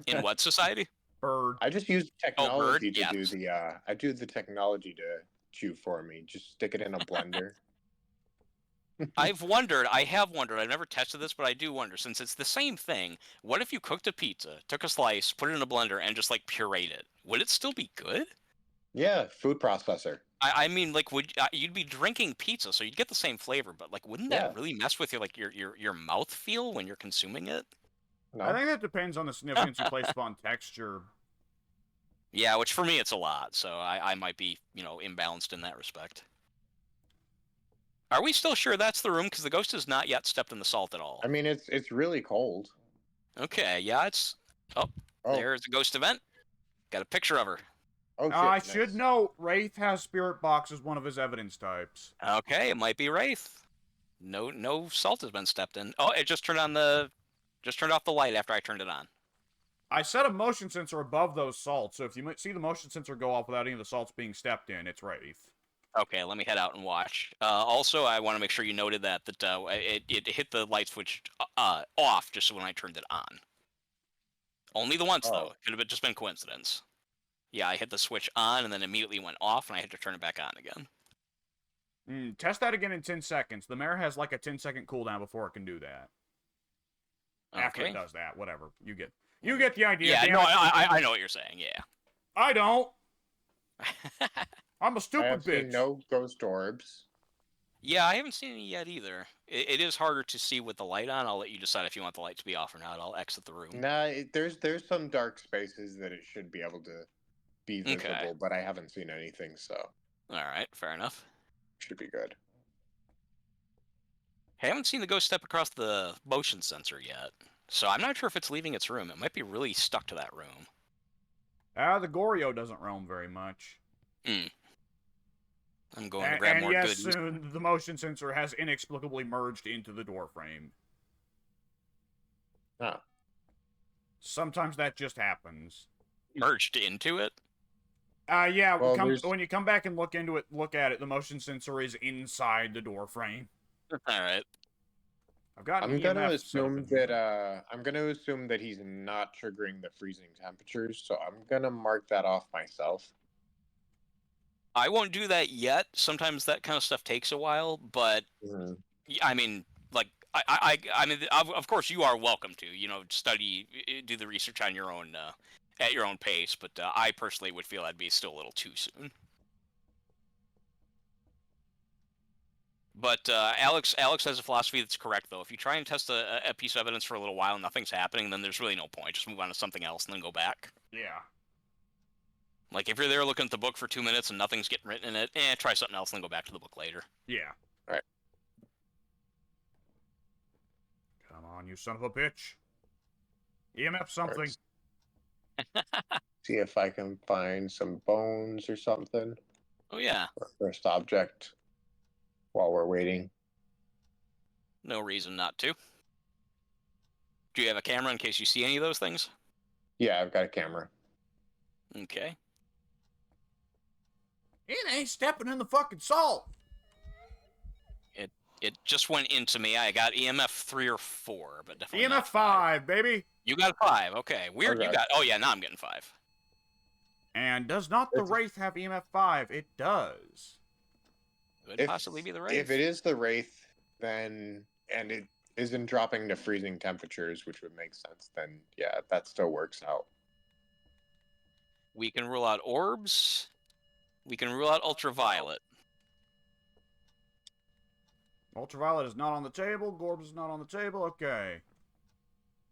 A: In what society?
B: Bird.
C: I just use technology to
A: yes.
C: do the. I do the technology to chew for me. Just stick it in a blender.
A: I have wondered, I've never tested this, but I do wonder, since it's the same thing, what if you cooked a pizza, took a slice, put it in a blender, and just, like, pureed it? Would it still be good?
C: Yeah, food processor.
A: I mean, like, you'd be drinking pizza, so you'd get the same flavor, but, like, wouldn't
C: Yeah.
A: that really mess with your mouth feel when you're consuming it?
C: No,
B: I think that depends on the significance you place upon texture.
A: Yeah, which for me it's a lot, so I might be, imbalanced in that respect. Are we still sure that's the room? Because the ghost has not yet stepped in the salt at all.
C: I mean it's really cold.
A: Okay, yeah, it's... Oh, there's a ghost event. Got a picture of her.
C: Oh, shit,
B: I
C: nice.
B: should note, Wraith has Spirit Box as one of his evidence types.
A: Okay, it might be Wraith. No salt has been stepped in. Oh, it just turned off the light after I turned it on.
B: I set a motion sensor above those salts, so if you see the motion sensor go off without any of the salts being stepped in, it's Wraith.
A: Okay, let me head out and watch. Also, I want to make sure you noted that it hit the light switch off just when I turned it on. Only the once, though. It could have just been coincidence. Yeah, I hit the switch on and then immediately went off, and I had to turn it back on again.
B: Test that again in 10 seconds. The mare has like a 10-second cooldown before it can do that. After
A: Okay.
B: it does that, whatever. You get the idea.
A: Yeah,
B: damn
A: no,
B: it.
A: I know what you're saying, yeah.
B: I don't. I'm a
C: I
B: stupid
C: have
B: bitch.
C: seen no ghost orbs.
A: Yeah, I haven't seen any yet either. It is harder to see with the light on. I'll let you decide if you want the light to be off or not. I'll exit the room.
C: Nah, there's some dark spaces that it should be able to be visible,
A: Okay.
C: but I haven't seen anything, so
A: Alright, fair enough.
C: should be good.
A: I haven't seen the ghost step across the motion sensor yet, so I'm not sure if it's leaving its room. It might be really stuck to that room.
B: The Goryo doesn't roam very much.
A: I'm going to grab more
B: yes,
A: goodies.
B: soon the motion sensor has inexplicably merged into the door frame.
C: Huh.
B: Sometimes that just happens.
A: Merged into it?
B: Yeah,
C: Well,
B: when you come back and look at it, the motion sensor is inside the door frame.
A: Alright.
B: I've got an
C: I'm gonna
B: EMF
C: assume
B: set up in
C: that I'm gonna assume that he's not triggering the freezing temperatures, so I'm gonna mark that off myself.
A: I won't do that yet. Sometimes that kind of stuff takes a while, but I mean, like, I mean, of course, you are welcome to, study, do the research on your own, at your own pace. But I personally would feel that'd be still a little too soon. But Alex has a philosophy that's correct, though. If you try and test a piece of evidence for a little while and nothing's happening, then there's really no point. Just move on to something else and then go back.
B: Yeah.
A: Like, if you're there looking at the book for 2 minutes and nothing's getting written in it, try something else and then go back to the book later.
B: Yeah.
C: Alright.
B: Come on, you son of a bitch. EMF something.
C: See if I can find some bones or something.
A: Oh, yeah.
C: First object while we're waiting.
A: No reason not to. Do you have a camera in case you see any of those things?
C: Yeah, I've got a camera.
A: Okay.
B: It ain't stepping in the fucking salt.
A: It just went into me. I got EMF 3 or 4, but definitely
B: EMF
A: not
B: 5, baby.
A: You got a 5. Okay. Weird.
C: Okay.
A: You got... Oh, yeah, now I'm getting 5.
B: And does not the
C: It's-
B: Wraith have EMF 5? It does.
A: Could possibly be the Wraith.
C: If it is the Wraith, then and it isn't dropping to freezing temperatures, which would make sense, then yeah, that still works out.
A: We can rule out orbs. We can rule out ultraviolet.
B: Ultraviolet is not on the table. Gorbs is not on the table. Okay.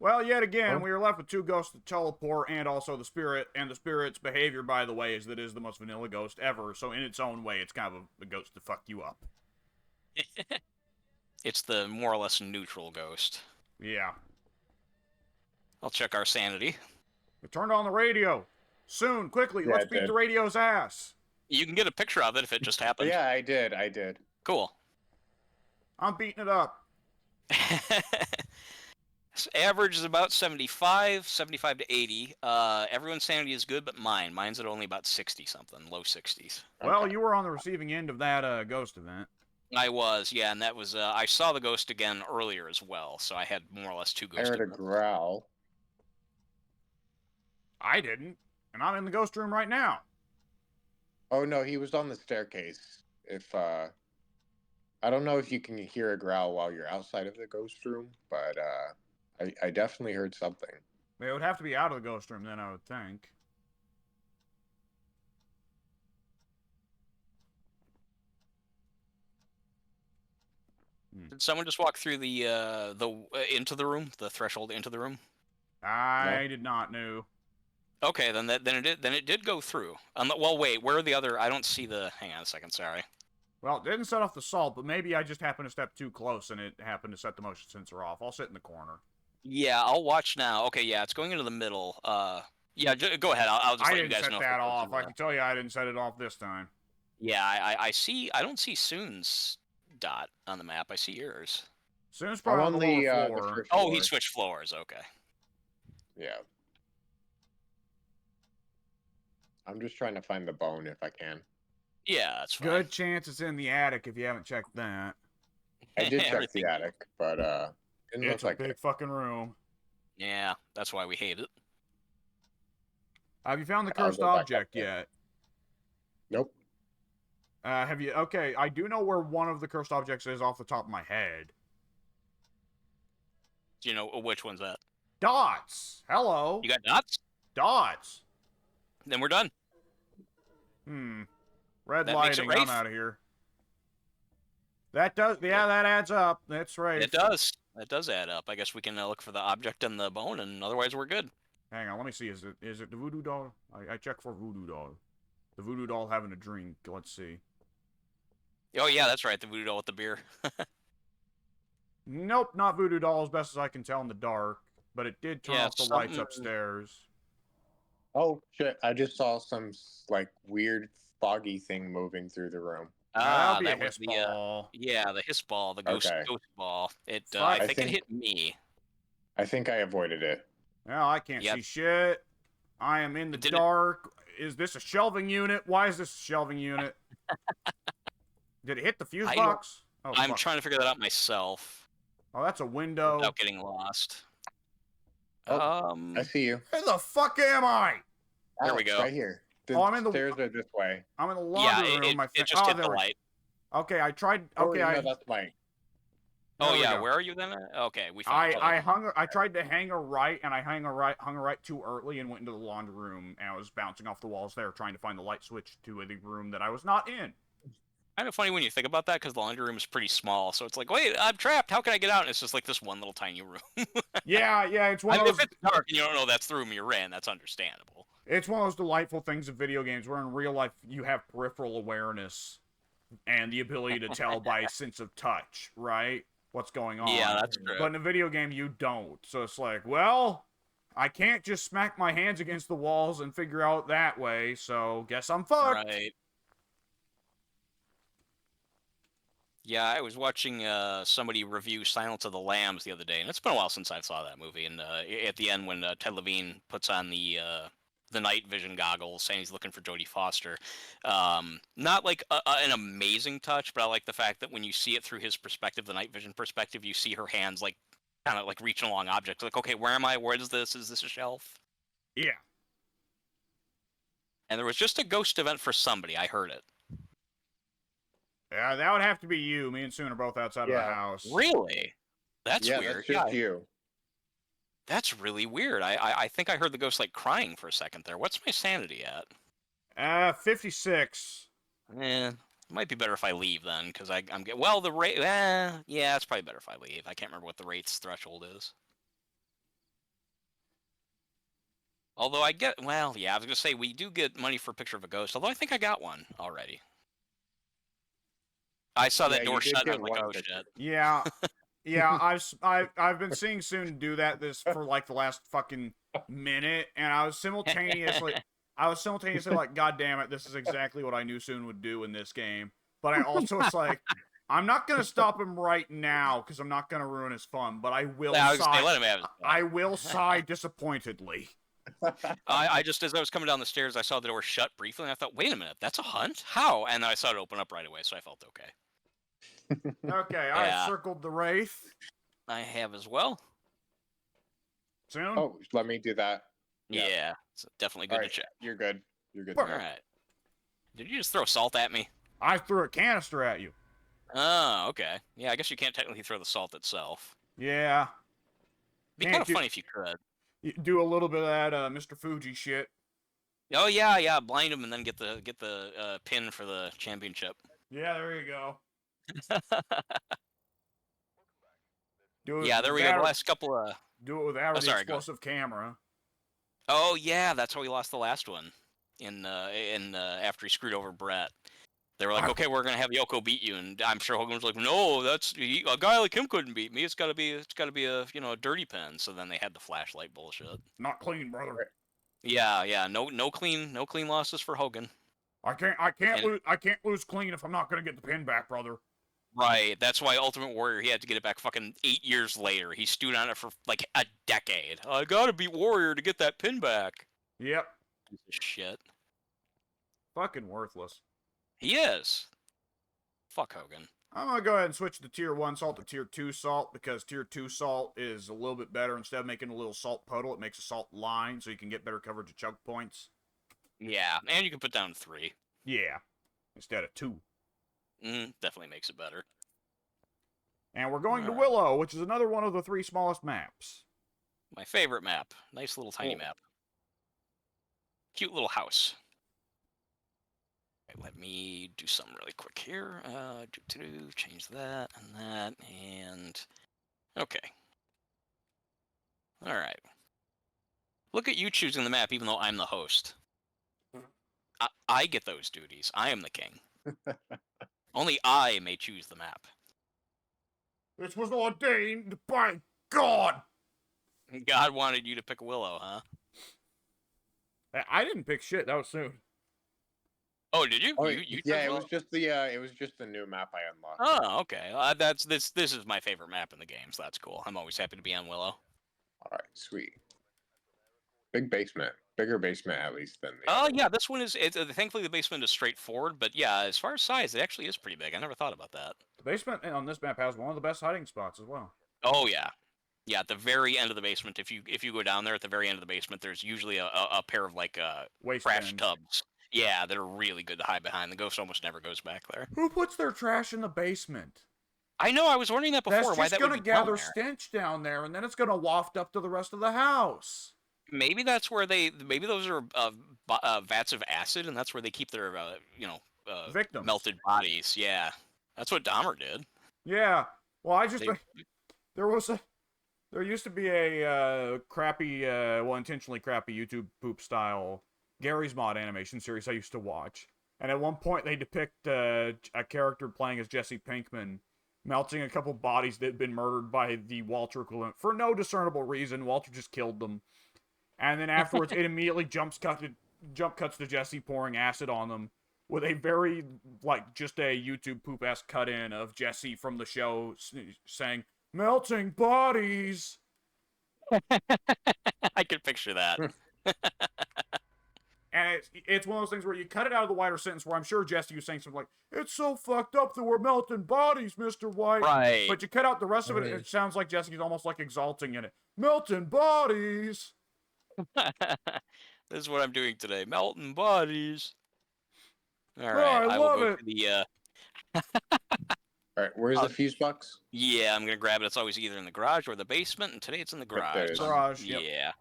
B: Well, yet again,
C: Huh?
B: we are left with 2 ghosts that teleport, and also the spirit. And the spirit's behavior, by the way, is that it is the most vanilla ghost ever. So in its own way, it's kind of a ghost to fuck you up.
A: It's the more or less neutral ghost.
B: Yeah.
A: I'll check our sanity.
B: We turned on the radio. Soon, quickly,
C: Yeah,
B: let's
C: it
B: beat
C: did.
B: the radio's ass.
A: You can get a picture of it if it just happened.
C: Yeah, I did.
A: Cool.
B: I'm beating it up.
A: Average is about 75 to 80. Everyone's sanity is good, but mine's at only about 60 something, low 60s.
B: Well,
C: Okay.
B: you were on the receiving end of that ghost event.
A: I was, yeah, and that was I saw the ghost again earlier as well, so I had more or less 2
C: I
A: ghost
C: heard a
A: events.
C: growl.
B: I didn't, and I'm in the ghost room right now.
C: Oh no, he was on the staircase. If I don't know if you can hear a growl while you're outside of the ghost room, but I definitely heard something.
B: They would have to be out of the ghost room then, I would think.
A: Did someone just walk through the into the room, the threshold into the room?
B: I did not know.
A: Okay, then it did go through. Well, wait, where are the other? I don't see the. Hang on a second, sorry.
B: Well, it didn't set off the salt, but maybe I just happened to step too close and it happened to set the motion sensor off. I'll sit in the corner.
A: Yeah, I'll watch now. Okay, yeah, it's going into the middle. Yeah, go ahead. I'll just
B: I
A: let you
B: didn't
A: guys
B: set
A: know.
B: that off. I can tell you I didn't set it off this time.
A: Yeah, I see. I don't see Soon's dot on the map. I see yours.
B: Soon's
C: I'm
B: probably
C: on
B: on the
C: the
B: lower floor.
C: first
A: Oh,
C: floor.
A: he switched floors. Okay.
C: Yeah. I'm just trying to find the bone if I can.
A: Yeah, that's fine.
B: Good chance it's in the attic if you haven't checked that.
C: I did check
A: Everything.
C: the attic, but didn't
B: It's
C: look
B: a
C: like
B: big
C: it.
B: fucking room.
A: Yeah, that's why we hate it.
B: Have you found the
C: I'll
B: cursed
C: go back up
B: object
C: there.
B: yet?
C: Nope.
B: Have you? Okay, I do know where one of the cursed objects is off the top of my head.
A: Do you know which one's that?
B: Dots. Hello.
A: You got dots?
B: Dots.
A: Then we're done.
B: Red
A: That makes it
B: lighting. I'm
A: Wraith.
B: out of here. That does. Yeah, that adds up. That's right.
A: It does. That does add up. I guess we can look for the object and the bone, and otherwise we're good.
B: Hang on. Let me see. Is it the voodoo doll? I check for voodoo doll. The voodoo doll having a drink. Let's see.
A: Oh yeah, that's right. The voodoo doll with the beer.
B: Nope, not voodoo doll as best as I can tell in the dark. But it did turn
A: Yeah,
B: off the lights
A: something-
B: upstairs.
C: Oh shit! I just saw some like weird foggy thing moving through the room.
B: That'll be
A: that
B: a
A: was
B: hiss
A: the
B: ball.
A: yeah, the hiss ball, the ghost
C: Okay.
A: ball. It
B: Fuck.
A: I
C: I
A: think it
C: think-
A: hit me.
C: I think I avoided it.
B: Well, I can't
A: Yep.
B: see shit. I am in the
A: Did it-
B: dark. Is this a shelving unit? Why is this a shelving unit? Did it hit the fuse
A: I don't-
B: box? Oh,
A: I'm
B: fuck.
A: trying to figure that out myself
B: Oh, that's a window.
A: without getting lost.
C: Oh, I see you.
B: Where the fuck am I?
A: There we
C: Alex,
A: go.
C: Right here. The
B: Oh, I'm in the-
C: stairs are this way.
B: I'm in the
A: yeah,
B: laundry room.
A: it just hit
B: there
A: the
B: we-
A: light.
B: Okay, I tried.
C: Oh,
B: Okay,
C: no, that's Mike.
A: Oh
B: there we
A: yeah,
B: go.
A: where are you then? Okay, we found
B: I tried to hang a right, and I hung a right too early, and went into the laundry room, and I was bouncing off the walls there, trying to find the light switch to the room that I was not in.
A: Kind of funny when you think about that, because the laundry room is pretty small. So it's like, wait, I'm trapped. How can I get out? And it's just like this one little tiny room.
B: Yeah, it's one
A: I mean,
B: of
A: if
B: those.
A: it's dark and you don't know that's the room you're in, that's understandable.
B: It's one of those delightful things of video games where in real life you have peripheral awareness and the ability to tell by sense of touch, right? What's going on.
A: Yeah, that's true.
B: But in a video game, you don't. So it's like, well, I can't just smack my hands against the walls and figure out that way, so guess I'm fucked.
A: Right. Yeah, I was watching somebody review Silence of the Lambs the other day, and it's been a while since I saw that movie. And at the end, when Ted Levine puts on the night vision goggles, saying he's looking for Jodie Foster, not like an amazing touch, but I like the fact that when you see it through his perspective, the night vision perspective, you see her hands like kind of like reaching along objects. Like, okay, where am I? Where is this? Is this a shelf?
B: Yeah.
A: And there was just a ghost event for somebody. I heard it.
B: Yeah, that would have to be you. Me and Soon are both outside of the
C: Yeah.
B: house.
A: Really? That's
C: yeah,
A: weird.
C: that's just
A: Yeah,
C: you.
A: that's really weird. I think I heard the ghost like crying for a second there. What's my sanity at?
B: 56.
A: It might be better if I leave then, because I'm getting well the rate. Yeah, it's probably better if I leave. I can't remember what the rate's threshold is. Although I get, well, yeah, I was gonna say we do get money for a picture of a ghost. Although I think I got one already. I saw
C: Yeah,
A: that
C: you
A: door
C: did
A: shut, and I
C: get
A: was like,
C: one
A: oh
C: picture.
A: shit.
B: Yeah, yeah. I've been seeing Soon do that for like the last fucking minute, and I was simultaneously like, God damn it, this is exactly what I knew Soon would do in this game. But I also was like, I'm not gonna stop him right now because I'm not gonna ruin his fun. But I will
A: Yeah, I was gonna say,
B: sigh.
A: let him have his fun.
B: I will sigh disappointedly.
A: I just, as I was coming down the stairs, I saw the door shut briefly, and I thought, wait a minute, that's a hunt? How? And then I saw it open up right away, so I felt okay.
B: Okay, I
A: Yeah.
B: circled the wraith.
A: I have as well.
B: Soon.
C: Oh, let me do that.
A: Yeah, it's definitely good
C: All right,
A: to check.
C: you're good. You're good.
B: All
C: to go.
A: Alright. Did you just throw salt at me?
B: I threw a canister at you.
A: Oh, okay. Yeah, I guess you can't technically throw the salt itself.
B: Yeah.
A: Be
B: Can't
A: kind of
B: do-
A: funny if you could.
B: Do a little bit of that Mr. Fuji shit.
A: Oh yeah, blind him and then get the pin for the championship.
B: Yeah, there you go. Do it
A: Yeah, there
B: with
A: we go.
B: that
A: The
B: or,
A: last couple of.
B: do it with that or
A: Oh,
B: the
A: sorry, go ahead.
B: explosive camera.
A: Oh yeah, that's how we lost the last one. After he screwed over Brett, they were like, okay, we're gonna have Yoko beat you, and I'm sure Hogan was like, no, a guy like him couldn't beat me. It's gotta be a a dirty pin. So then they had the flashlight bullshit.
B: Not clean, brother.
A: Yeah, no clean losses for Hogan.
B: I can't lose clean if I'm not gonna get the pin back, brother.
A: Right, that's why Ultimate Warrior, he had to get it back fucking 8 years later. He stewed on it for like a decade. I gotta beat Warrior to get that pin back.
B: Yep.
A: Piece of shit.
B: Fucking worthless.
A: He is. Fuck Hogan.
B: I'm gonna go ahead and switch the tier 1 salt to tier 2 salt because tier 2 salt is a little bit better. Instead of making a little salt puddle, it makes a salt line so you can get better coverage of choke points.
A: Yeah, and you can put down 3.
B: Yeah. Instead of 2.
A: Definitely makes it better.
B: And we're going to
A: Alright.
B: Willow, which is another one of the 3 smallest maps.
A: My favorite map. Nice little tiny map. Cute little house. Okay, let me do something really quick here. Change that and that, and... Okay. Alright. Look at you choosing the map even though I'm the host. I get those duties. I am the king. Only I may choose the map.
B: This was ordained by God!
A: God wanted you to pick Willow, huh?
B: I didn't pick shit, that was Soon.
A: Oh, did you?
C: Oh,
A: You
C: yeah,
A: chose
C: it was
A: Willow?
C: just the new map I unlocked.
A: Oh, okay. This is my favorite map in the game, so that's cool. I'm always happy to be on Willow.
C: All right, sweet. Big basement, bigger basement at least than the.
A: Oh yeah, this one is. Thankfully, the basement is straightforward, but yeah, as far as size, it actually is pretty big. I never thought about that.
B: The basement on this map has one of the best hiding spots as well.
A: Oh yeah, yeah. At the very end of the basement, if you go down there at the very end of the basement, there's usually a pair of like
B: Waste
A: trash
B: bins.
A: tubs. Yeah, that are really good to hide behind. The ghost almost never goes back there.
B: Who puts their trash in the basement?
A: I know. I was wondering that before.
B: That's
A: Why
B: just
A: that
B: gonna
A: would be down
B: gather
A: there.
B: stench down there, and then it's gonna waft up to the rest of the house.
A: Maybe that's where maybe those are vats of acid, and that's where they keep their
B: Victims.
A: melted bodies. Yeah, that's what Dahmer did.
B: Yeah. Well, I just
A: They-
B: there used to be a crappy, intentionally crappy YouTube poop style Gary's Mod animation series I used to watch, and at one point they depict a character playing as Jesse Pinkman melting a couple bodies that had been murdered by the Walter equivalent for no discernible reason. Walter just killed them. And then afterwards, it immediately jump cuts to Jesse pouring acid on them with a very, just a YouTube poop-ass cut-in of Jesse from the show saying, melting bodies!
A: I could picture that.
B: And it's one of those things where you cut it out of the wider sentence where I'm sure Jesse was saying something like, it's so fucked up that we're melting bodies, Mr. White.
A: Right.
B: But you cut out the rest of it, and it sounds like Jesse's almost like exalting in it. Melting bodies!
A: This is what I'm doing today. Melting bodies. All
B: Oh,
A: right,
B: I
A: will
B: love
A: go
B: it.
A: to the.
C: All right, where's the fuse box?
A: Yeah, I'm gonna grab it. It's always either in the garage or the basement, and today it's in the
C: Right there
A: garage.
C: it is.
B: Garage, yep.
A: Yeah.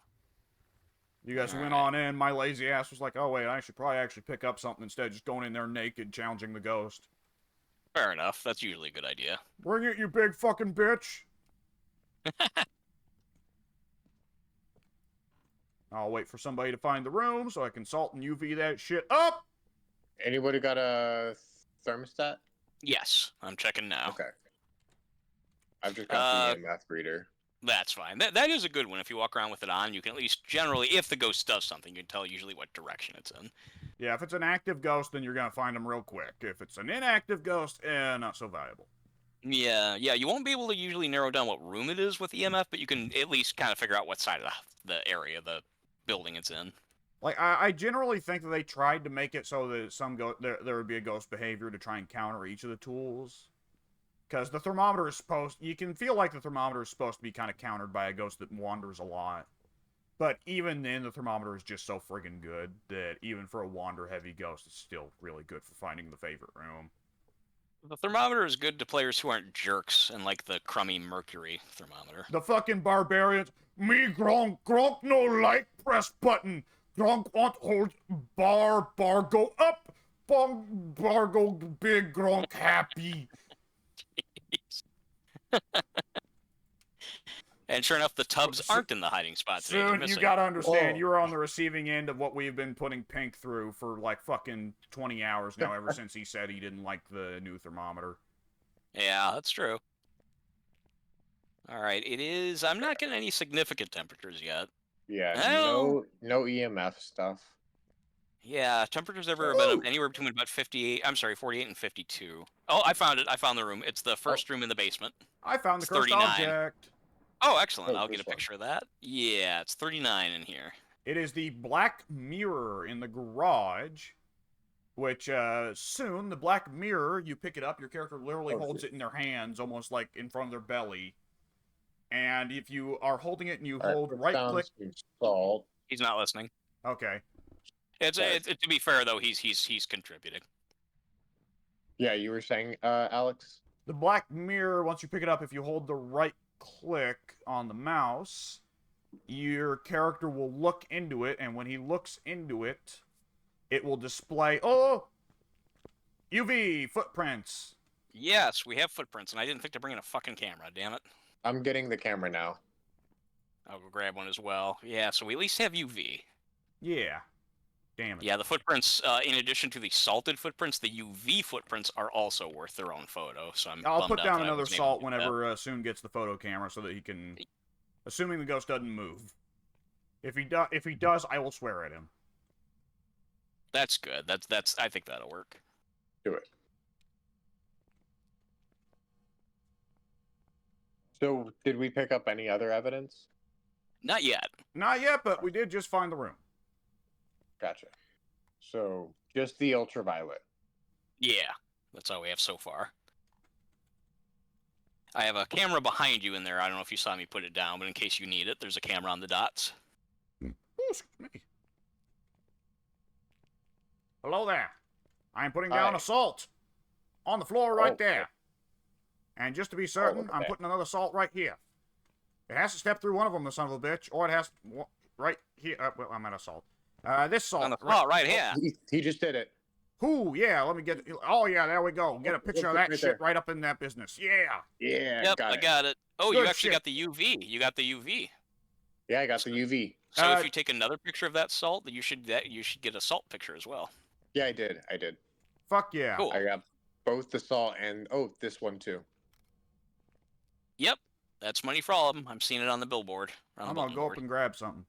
B: You guys went
A: Alright.
B: on in. My lazy ass was like, oh, wait, I should probably actually pick up something instead of just going in there naked, challenging the ghost.
A: Fair enough. That's usually a good idea.
B: Bring it, you big fucking bitch! I'll wait for somebody to find the room so I can salt and UV that shit up.
C: Anybody got a thermostat?
A: Yes, I'm checking now.
C: Okay. I've just got the EMF reader.
A: That's fine. That is a good one. If you walk around with it on, you can at least generally, if the ghost does something, you can tell usually what direction it's in.
B: Yeah, if it's an active ghost, then you're gonna find them real quick. If it's an inactive ghost, not so valuable.
A: Yeah, you won't be able to usually narrow down what room it is with EMF, but you can at least kind of figure out what side of the area, the building it's in.
B: Like, I generally think that they tried to make it so that there would be a ghost behavior to try and counter each of the tools. Because the thermometer is you can feel like the thermometer is supposed to be kind of countered by a ghost that wanders a lot. But even then, the thermometer is just so friggin' good that even for a wander-heavy ghost, it's still really good for finding the favorite room.
A: The thermometer is good to players who aren't jerks and like the crummy mercury thermometer.
B: The fucking barbarians. Me Gronk no like press button. Gronk want hold bar go up. Bar go big Gronk happy.
A: And sure enough, the tubs aren't in the hiding spot today.
B: Soon, you gotta understand, you're on the receiving end of what we've been putting Pink through for like fucking 20 hours now, ever since he said he didn't like the new thermometer.
A: Yeah, that's true. Alright, it is... I'm not getting any significant temperatures yet.
C: Yeah,
A: Oh.
C: no EMF stuff.
A: Yeah, temperatures ever been anywhere between about 48 and 52. Oh, I found it. I found the room. It's the first room in the basement.
B: I found the
A: It's
B: cursed
A: 39.
B: object.
A: Oh, excellent.
C: Oh,
A: I'll get a
C: this one.
A: picture of that. Yeah, it's 39 in here.
B: It is the black mirror in the garage, which soon, the black mirror, you pick it up, your character literally holds it in their hands, almost like in front of their belly. And if you are holding it and you hold right-click...
C: Salt.
A: He's not listening.
B: Okay.
A: To be fair, though, he's contributing.
C: Yeah, you were saying, Alex?
B: The black mirror, once you pick it up, if you hold the right click on the mouse, your character will look into it, and when he looks into it, it will display, UV footprints.
A: Yes, we have footprints, and I didn't think to bring in a fucking camera, damn it.
C: I'm getting the camera now.
A: I'll go grab one as well. Yeah, so we at least have UV.
B: Yeah. Damn it.
A: Yeah, the footprints, in addition to the salted footprints, the UV footprints are also worth their own photo, so
B: I'll put down another salt whenever Soon gets the photo camera so that he can... Assuming the ghost doesn't move. If he does, I will swear at him.
A: That's good. That's I think that'll work.
C: Do it. So, did we pick up any other evidence?
A: Not yet.
B: Not yet, but we did just find the room.
C: Gotcha. So, just the ultraviolet.
A: Yeah, that's all we have so far. I have a camera behind you in there. I don't know if you saw me put it down, but in case you need it, there's a camera on the dots.
B: Oh, excuse me. Hello there. I am putting down assault on the floor right there. And just to be certain, I'm putting another salt right here. It has to step through one of them, the son of a bitch, or it has to, right here. Well, I'm at assault. This salt.
A: On the floor, right here.
C: He just did it.
B: Who? Yeah, let me get. Oh yeah, there we go. Get a picture of that
C: right
B: shit
C: there.
B: right up in that business. Yeah.
C: Yeah.
A: Yep, I got it. Oh,
B: Good
A: you actually
B: shit.
A: got the UV. You got the UV.
C: Yeah, I got the UV.
A: So if you take another picture of that salt, you should get a salt picture as well.
C: Yeah, I did.
B: Fuck yeah.
A: Cool.
C: I got both the salt and this one too.
A: Yep, that's money for all of them. I'm seeing it on the billboard.
B: I'm gonna go up and grab something.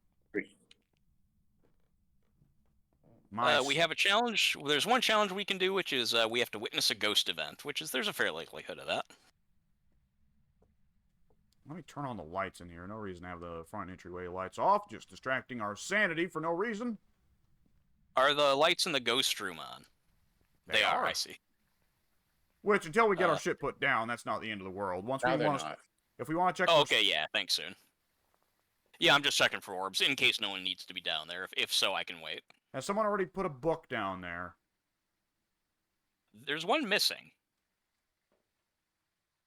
A: We have a challenge. There's one challenge we can do, which is we have to witness a ghost event, there's a fair likelihood of that.
B: Let me turn on the lights in here. No reason to have the front entryway lights off. Just distracting our sanity for no reason.
A: Are the lights in the ghost room on? They are. I see.
B: Which, until we get our shit put down, that's not the end of the world. Once we want to, if we want to check.
A: Oh, okay, yeah. Thanks, Soon. Yeah, I'm just checking for orbs in case no one needs to be down there. If so, I can wait.
B: Has someone already put a book down there?
A: There's one missing.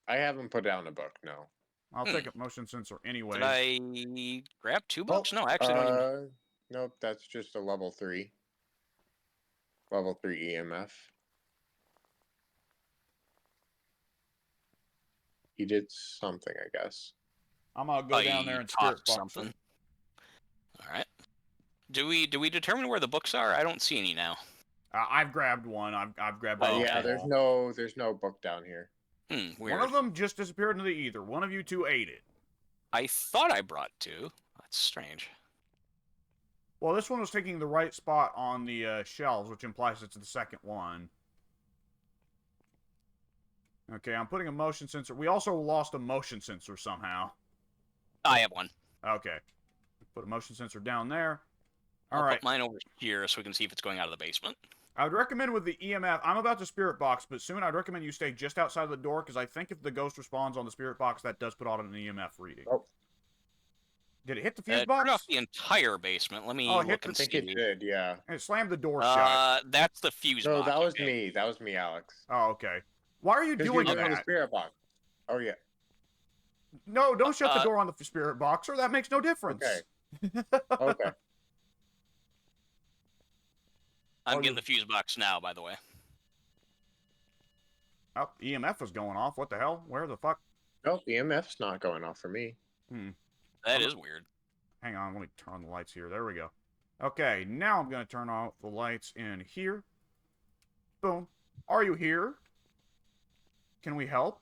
C: I haven't put down a book. No.
B: I'll take up motion sensor anyway.
A: Did I grab 2 books? No, actually, don't even...
C: Nope, that's just a level 3. Level 3 EMF. He did something, I guess.
B: I'm gonna go down there and spirit box
A: something. All right. Do we determine where the books are? I don't see any now.
B: I've grabbed one. I've grabbed
A: Oh,
B: one.
C: Yeah,
A: okay.
C: there's no book down here.
A: Weird.
B: One of them just disappeared into the ether. One of you two ate it.
A: I thought I brought two. That's strange.
B: Well, this one was taking the right spot on the shelves, which implies it's the second one. Okay, I'm putting a motion sensor. We also lost a motion sensor somehow.
A: I have one.
B: Okay. Put a motion sensor down there.
A: I'll
B: All right.
A: put mine over here so we can see if it's going out of the basement.
B: I would recommend with the EMF, I'm about to spirit box, but soon I'd recommend you stay just outside the door, because I think if the ghost responds on the spirit box, that does put out an EMF reading.
C: Oh.
B: Did it hit the fuse
A: Turn
B: box?
A: off the entire basement. Let me
B: hit
A: look
B: the-
A: and
C: I think
A: see.
C: it did, yeah.
B: And it slammed the door shut.
A: That's the fuse
C: No,
A: box.
C: that was
A: okay.
C: me. That was me, Alex.
B: Oh, okay. Why are you doing
C: Because on the
B: that?
C: spirit box. Oh, yeah.
B: No, don't shut the door on the spirit box, or that makes no difference.
C: Okay. Okay.
A: I'm getting the fuse box now, by the way.
B: Oh, EMF is going off. What the hell? Where the fuck?
C: Nope, EMF's not going off for me.
A: That is weird.
B: Hang on, let me turn on the lights here. There we go. Okay, now I'm going to turn off the lights in here. Boom. Are you here? Can we help?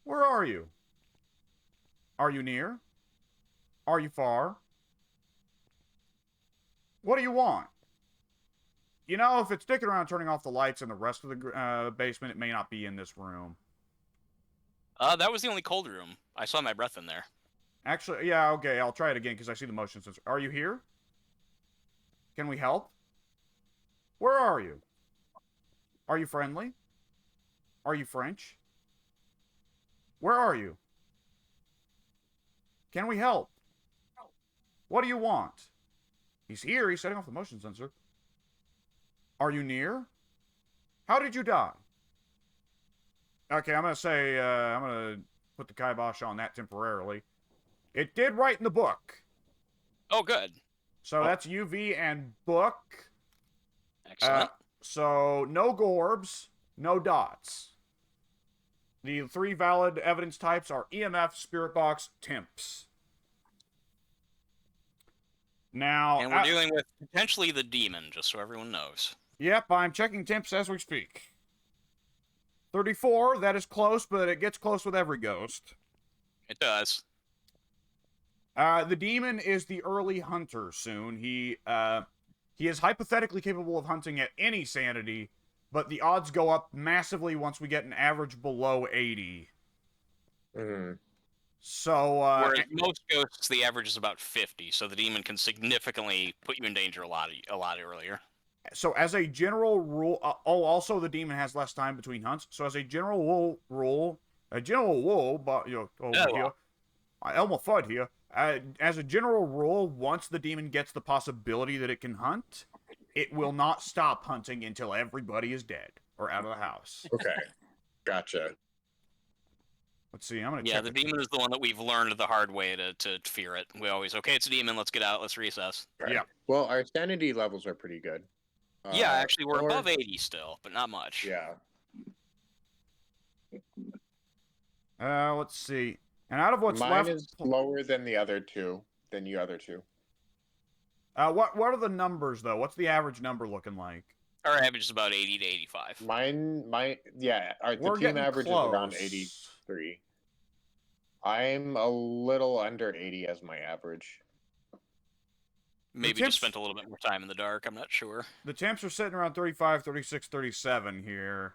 B: Where are you? Are you near? Are you far? What do you want? You know, if it's sticking around turning off the lights in the rest of the basement, it may not be in this room.
A: That was the only cold room. I saw my breath in there.
B: Actually, yeah, okay, I'll try it again because I see the motion sensor. Are you here? Can we help? Where are you? Are you friendly? Are you French? Where are you? Can we help? What do you want? He's here. He's setting off the motion sensor. Are you near? How did you die? Okay, I'm going to say, I'm going to put the kibosh on that temporarily. It did write in the book.
A: Oh, good.
B: So that's UV and book.
A: Excellent.
B: So no gorbs, no dots. The three valid evidence types are EMF, spirit box, temps. Now,
A: and we're dealing with potentially the demon, just so everyone knows.
B: Yep, I'm checking temps as we speak. 34, that is close, but it gets close with every ghost.
A: It does.
B: The demon is the early hunter soon. He is hypothetically capable of hunting at any sanity, but the odds go up massively once we get an average below 80.
C: Mm-hmm.
B: So,
A: whereas most ghosts, the average is about 50, so the demon can significantly put you in danger a lot earlier.
B: So as a general rule, also the demon has less time between hunts. So as a general rule, but Elmo Fudd here. As a general rule, once the demon gets the possibility that it can hunt, it will not stop hunting until everybody is dead or out of the house.
C: Okay, gotcha.
B: Let's see. I'm gonna.
A: Yeah, the demon is the one that we've learned the hard way to fear it. We always, okay, it's a demon. Let's get out. Let's recess.
C: Right.
B: Yeah.
C: Well, our sanity levels are pretty good.
A: Yeah, actually, we're above 80 still, but not much.
C: Yeah.
B: Let's see. And out of what's
C: Mine
B: left,
C: is lower than the other two. Than you other two.
B: what are the numbers though? What's the average number looking like?
A: Our average is about 80 to 85.
C: Yeah. The team average is around 83. I'm a little under 80 as my average.
A: Maybe just spent a little bit more time in the dark. I'm not sure.
B: The temps are sitting around 35, 36, 37 here.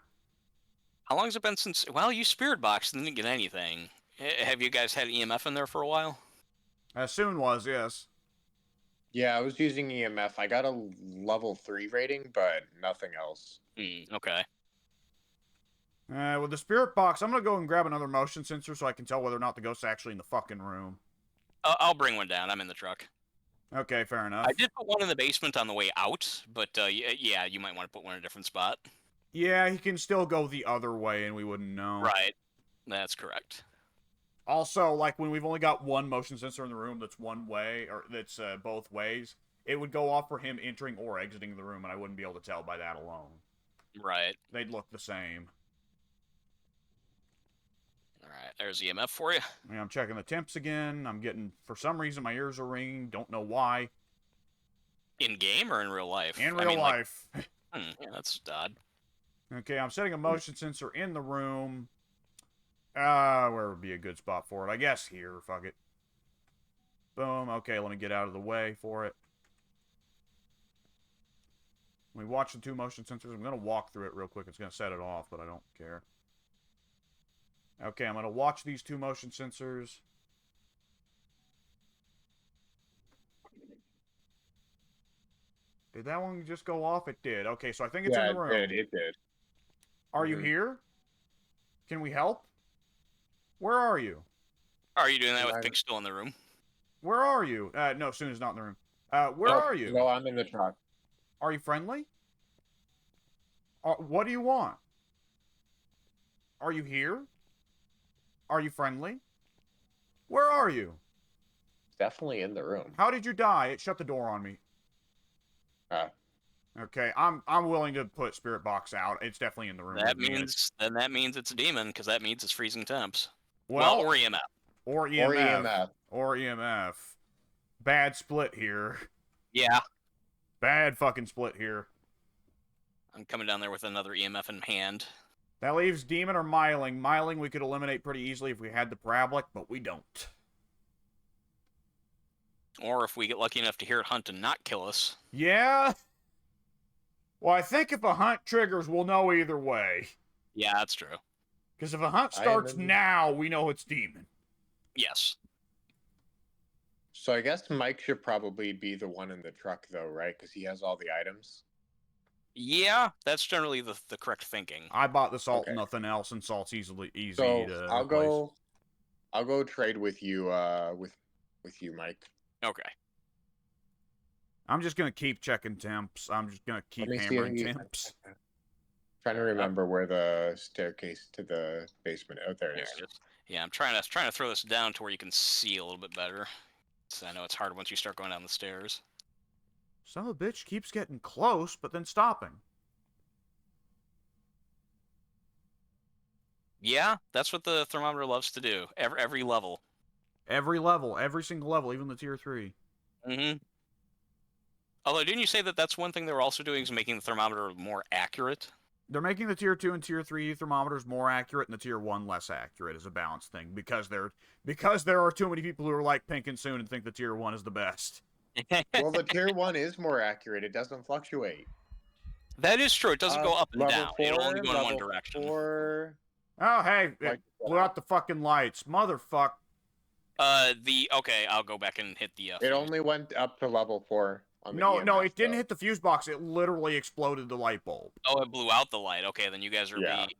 A: How long has it been since? Well, you spirit boxed and didn't get anything. Have you guys had EMF in there for a while?
B: Soon was, yes.
C: Yeah, I was using EMF. I got a level 3 rating, but nothing else.
A: Okay.
B: With the spirit box, I'm going to go and grab another motion sensor so I can tell whether or not the ghost's actually in the fucking room.
A: I'll bring one down. I'm in the truck.
B: Okay, fair enough.
A: I did put one in the basement on the way out, but yeah, you might want to put one in a different spot.
B: Yeah, he can still go the other way and we wouldn't know.
A: Right. That's correct.
B: Also, like when we've only got one motion sensor in the room that's one way, or that's both ways, it would go off for him entering or exiting the room, and I wouldn't be able to tell by that alone.
A: Right.
B: They'd look the same.
A: Alright, there's EMF for you.
B: Yeah, I'm checking the temps again. I'm getting, for some reason, my ears are ringing. Don't know why.
A: In game or in real life?
B: In
A: I
B: real
A: mean, like,
B: life.
A: yeah, that's odd.
B: Okay, I'm setting a motion sensor in the room. Where would be a good spot for it? I guess here. Fuck it. Boom. Okay, let me get out of the way for it. Let me watch the two motion sensors. I'm going to walk through it real quick. It's going to set it off, but I don't care. Okay, I'm going to watch these two motion sensors. Did that one just go off? It did. Okay, so I think it's in the room.
C: It did.
B: Are you here? Can we help? Where are you?
A: Are you doing that with Pink still in the room?
B: Where are you? No, Suna's not in the room. Where are you?
C: No, I'm in the truck.
B: Are you friendly? What do you want? Are you here? Are you friendly? Where are you?
C: Definitely in the room.
B: How did you die? It shut the door on me. Okay, I'm willing to put Spirit Box out. It's definitely in the room.
A: That means it's a demon, because that means it's freezing temps.
B: Well,
A: or EMF.
B: Or EMF. Or EMF. Bad split here.
A: Yeah.
B: Bad fucking split here.
A: I'm coming down there with another EMF in hand.
B: That leaves Demon or Myling. Myling we could eliminate pretty easily if we had the Parablic, but we don't.
A: Or if we get lucky enough to hear it hunt and not kill us.
B: Yeah? Well, I think if a hunt triggers, we'll know either way.
A: Yeah, that's true.
B: Because if a hunt starts now, we know it's Demon.
A: Yes.
C: So I guess Mike should probably be the one in the truck, though, right? Because he has all the items.
B: Yeah,
A: that's generally the correct thinking.
B: I bought the salt, nothing else, and salt's easy
C: so
B: to
C: I'll
B: replace.
C: I'll go trade with you, with you, Mike.
A: Okay.
B: I'm just gonna keep checking temps. I'm just gonna keep hammering temps.
C: Trying to remember where the staircase to the basement. Oh, there it is.
A: Yeah, I'm trying to throw this down to where you can see a little bit better. So I know it's hard once you start going down the stairs.
B: Son of a bitch keeps getting close, but then stopping.
A: Yeah, that's what the thermometer loves to do. Every level.
B: Every level, every single level, even the tier 3.
A: Mm-hmm. Although, didn't you say that that's one thing they were also doing is making the thermometer more accurate?
B: They're making the tier 2 and tier 3 thermometers more accurate and the tier 1 less accurate as a balanced thing because there are too many people who are like Pink and Soon and think the tier 1 is the best.
C: Well, the tier 1 is more accurate. It doesn't fluctuate.
A: That is true. It doesn't go up and down. It'll only go in one direction.
B: Oh, hey, it blew out the fucking lights. Motherfuck.
A: Okay, I'll go back and hit the,
C: It only went up to level 4.
B: No, it didn't hit the fuse box. It literally exploded the light bulb.
A: Oh, it blew out the light. Okay, then you guys are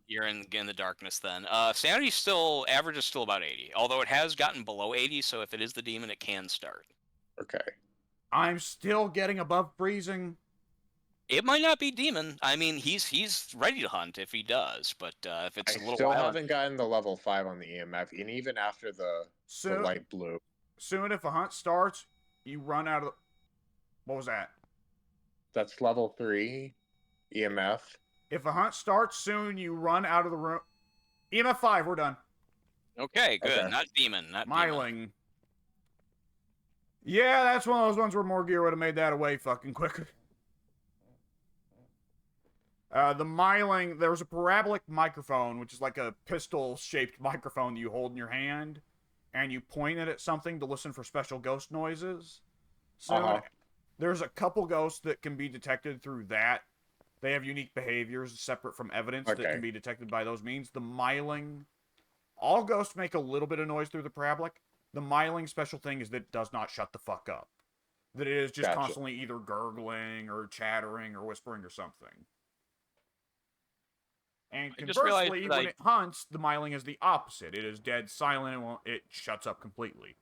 A: you're in the darkness then. Sanity average is still about 80, although it has gotten below 80. So if it is the demon, it can start.
C: Okay.
B: I'm still getting above freezing.
A: It might not be demon. I mean, he's ready to hunt if he does, but if it's a little
C: still
A: while,
C: haven't gotten the level 5 on the EMF, and even after the light blew.
B: Soon, if a hunt starts, you run out of. What was that?
C: That's level 3 EMF.
B: If a hunt starts soon, you run out of the room. EMF 5, we're done.
A: Okay, good. Okay. Not demon. Not
B: Myling.
A: Demon.
B: Yeah, that's one of those ones where more gear would have made that away fucking quicker. The Myling, there's a parabolic microphone, which is like a pistol-shaped microphone that you hold in your hand, and you point it at something to listen for special ghost noises. So there's a couple ghosts that can be detected through that. They have unique behaviors separate from evidence that can be detected by those means. The Myling, all ghosts make a little bit of noise through the parabolic. The Myling special thing is that it does not shut the fuck up. That it is just constantly either gurgling or chattering or whispering or something. And conversely, when it hunts, the Myling is the opposite. It is dead silent. It shuts up completely.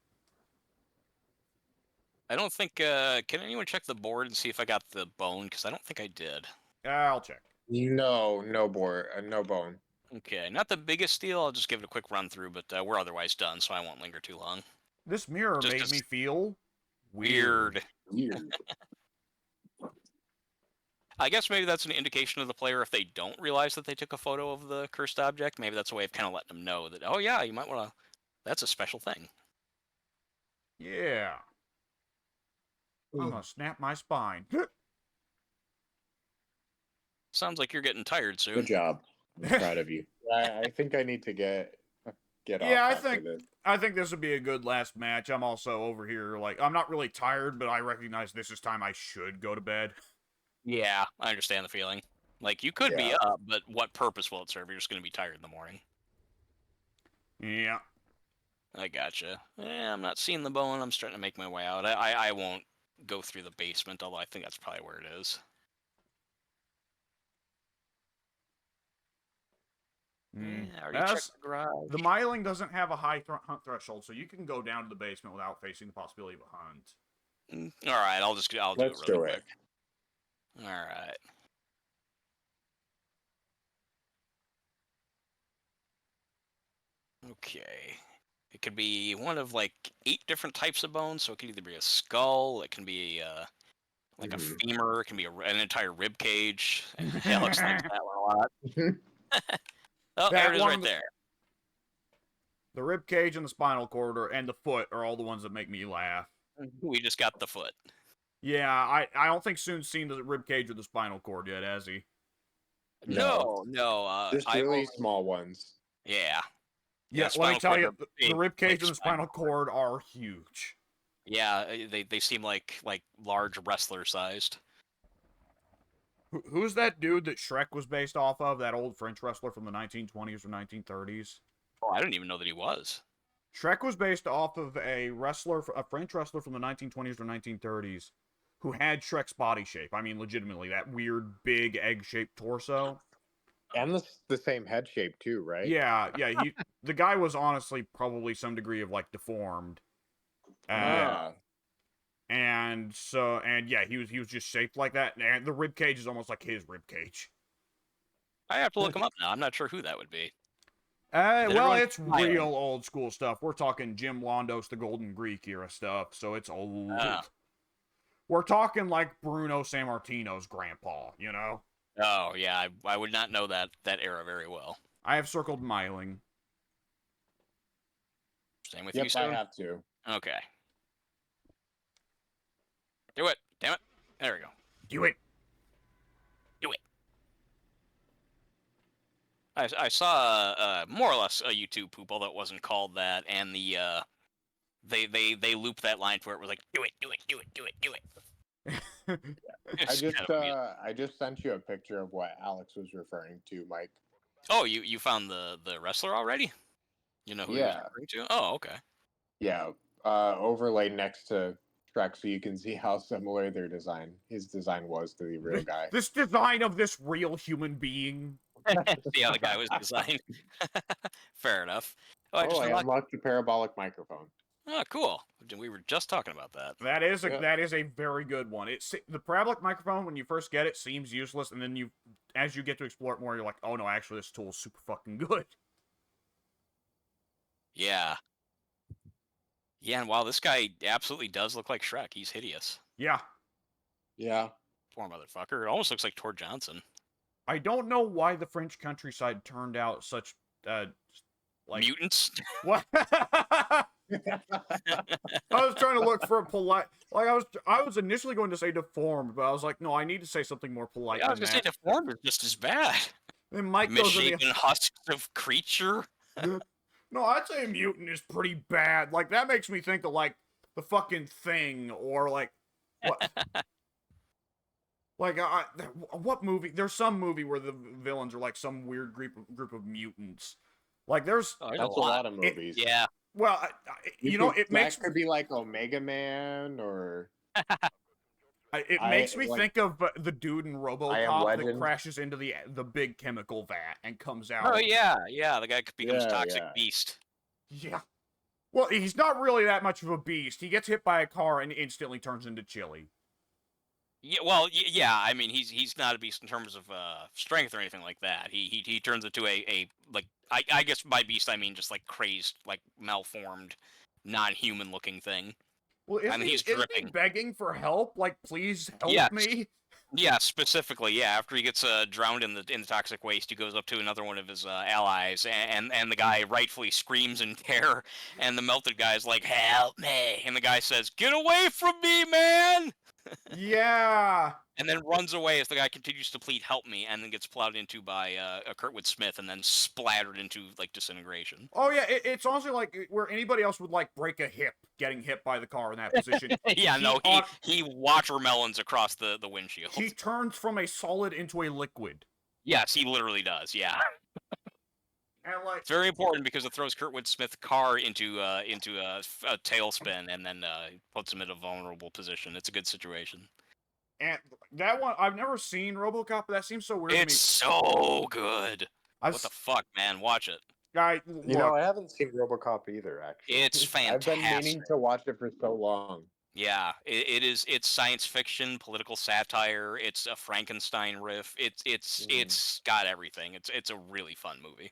A: I don't think... can anyone check the board and see if I got the bone? Because I don't think I did.
B: I'll check.
C: No board, no bone.
A: Okay, not the biggest deal. I'll just give it a quick run through, but we're otherwise done, so I won't linger too long.
B: This mirror made me feel
A: weird. I guess maybe that's an indication of the player if they don't realize that they took a photo of the cursed object. Maybe that's a way of kind of letting them know that, oh yeah, you might want to... That's a special thing.
B: Yeah. I'm gonna snap my spine.
A: Sounds like you're getting tired soon.
C: Good job. I'm proud of you. I think I need to get off
B: Yeah,
C: after this.
B: I think this would be a good last match. I'm also over here, like, I'm not really tired, but I recognize this is time I should go to bed.
A: Yeah, I understand the feeling. Like, you could be
C: Yeah.
A: up, but what purpose will it serve? You're just going to be tired in the morning.
B: Yeah.
A: I gotcha. I'm not seeing the bone. I'm starting to make my way out. I won't go through the basement, although I think that's probably where it is. I already checked the garage.
B: The Myling doesn't have a high hunt threshold, so you can go down to the basement without facing the possibility of a hunt.
A: All right, I'll do it
C: Let's
A: really
C: do
A: quick.
C: it.
A: All right. Okay. It could be one of like 8 different types of bones, so it could either be a skull, it can be like a femur, it can be an entire rib cage. Alex likes that one a lot. Oh, there it is right there.
B: The rib cage and the spinal cord and the foot are all the ones that make me laugh.
A: We just got the foot.
B: Yeah, I don't think Soon's seen the rib cage or the spinal cord yet, has he?
A: No.
C: Just really small ones.
A: Yeah.
B: Yeah, let me tell you, the rib cage and the spinal cord are huge.
A: Yeah, they seem like large wrestler sized.
B: Who's that dude that Shrek was based off of? That old French wrestler from the 1920s or 1930s?
A: Oh, I didn't even know that he was.
B: Shrek was based off of a French wrestler from the 1920s or 1930s who had Shrek's body shape. I mean, legitimately, that weird, big, egg-shaped torso.
C: And the same head shape, too, right?
B: Yeah. The guy was honestly probably some degree of, like, deformed. And yeah, he was just shaped like that. And the rib cage is almost like his rib cage.
A: I have to look him up now. I'm not sure who that would be.
B: Well, it's real old school stuff. We're talking Jim Londos, the Golden Greek era stuff, so it's old. We're talking like Bruno Sammartino's grandpa, you know?
A: Oh, yeah, I would not know that era very well.
B: I have circled Myling.
A: Same with you, Stu?
C: I have to.
A: Okay. Do it. Damn it. There we go.
B: Do it.
A: Do it. I saw more or less a YouTube poop, although it wasn't called that, and they looped that line to where it was like, do it, do it, do it, do it, do it.
C: I just sent you a picture of what Alex was referring to, Mike.
A: Oh, you found the wrestler already? You know who he was referring to? Oh, okay.
C: Yeah, overlaid next to Shrek, so you can see how similar his design was to the real guy.
B: This design of this real human being.
A: See how the guy was designed. Fair enough.
C: I unlocked the parabolic microphone.
A: Oh, cool. We were just talking about that.
B: That is a very good one. The parabolic microphone, when you first get it, seems useless, and then as you get to explore it more, you're like, oh no, actually this tool is super fucking good.
A: Yeah. Yeah, and wow, this guy absolutely does look like Shrek. He's hideous.
B: Yeah.
C: Yeah.
A: Poor motherfucker. It almost looks like Tor Johnson.
B: I don't know why the French countryside turned out such, like...
A: Mutants?
B: What? I was trying to look for a polite... Like, I was initially going to say deformed, but I was like, no, I need to say something more polite
A: I was going to say deformed is just as bad.
B: Then Mike goes in
A: Misshapen husks of creature?
B: No, I'd say a mutant is pretty bad. Like, that makes me think of, like, the fucking Thing, or, like... What? Like, what movie? There's some movie where the villains are like some weird group of mutants. Like, there's
C: that's a lot of movies.
A: Yeah.
B: Well, it makes
C: could be like Omega Man, or
B: it makes me think of the dude in RoboCop that crashes into the big chemical vat and comes out.
A: Oh yeah, the guy becomes Toxic Beast.
B: Yeah. Well, he's not really that much of a beast. He gets hit by a car and instantly turns into chili.
A: Yeah, well, yeah. I mean, he's not a beast in terms of strength or anything like that. He turns into a like I guess by beast I mean just like crazed, like malformed, non-human looking thing.
B: Well, isn't he begging for help? Like, please help me.
A: Yeah, specifically, yeah. After he gets drowned in the toxic waste, he goes up to another one of his allies, and the guy rightfully screams in terror, and the melted guy's like, "Help me!" And the guy says, "Get away from me, man!"
B: Yeah.
A: And then runs away as the guy continues to plead, "Help me!" And then gets plowed into by a Kurtwood Smith, and then splattered into like disintegration.
B: Oh yeah, it's honestly like where anybody else would like break a hip getting hit by the car in that position.
A: Yeah, no, he watermelons across the windshield.
B: He turns from a solid into a liquid.
A: Yes, he literally does. Yeah.
B: And like,
A: It's very important because it throws Kurtwood Smith's car into a tailspin and then puts him in a vulnerable position. It's a good situation.
B: and that one I've never seen RoboCop, but that seems so weird to me.
A: It's so good.
B: I've
A: What the fuck, man? Watch it.
B: guy,
C: You know, I haven't seen RoboCop either. Actually,
A: It's
C: I've been meaning
A: fantastic.
C: to watch it for so long.
A: Yeah, it is. It's science fiction, political satire. It's a Frankenstein riff. It's got everything. It's a really fun movie.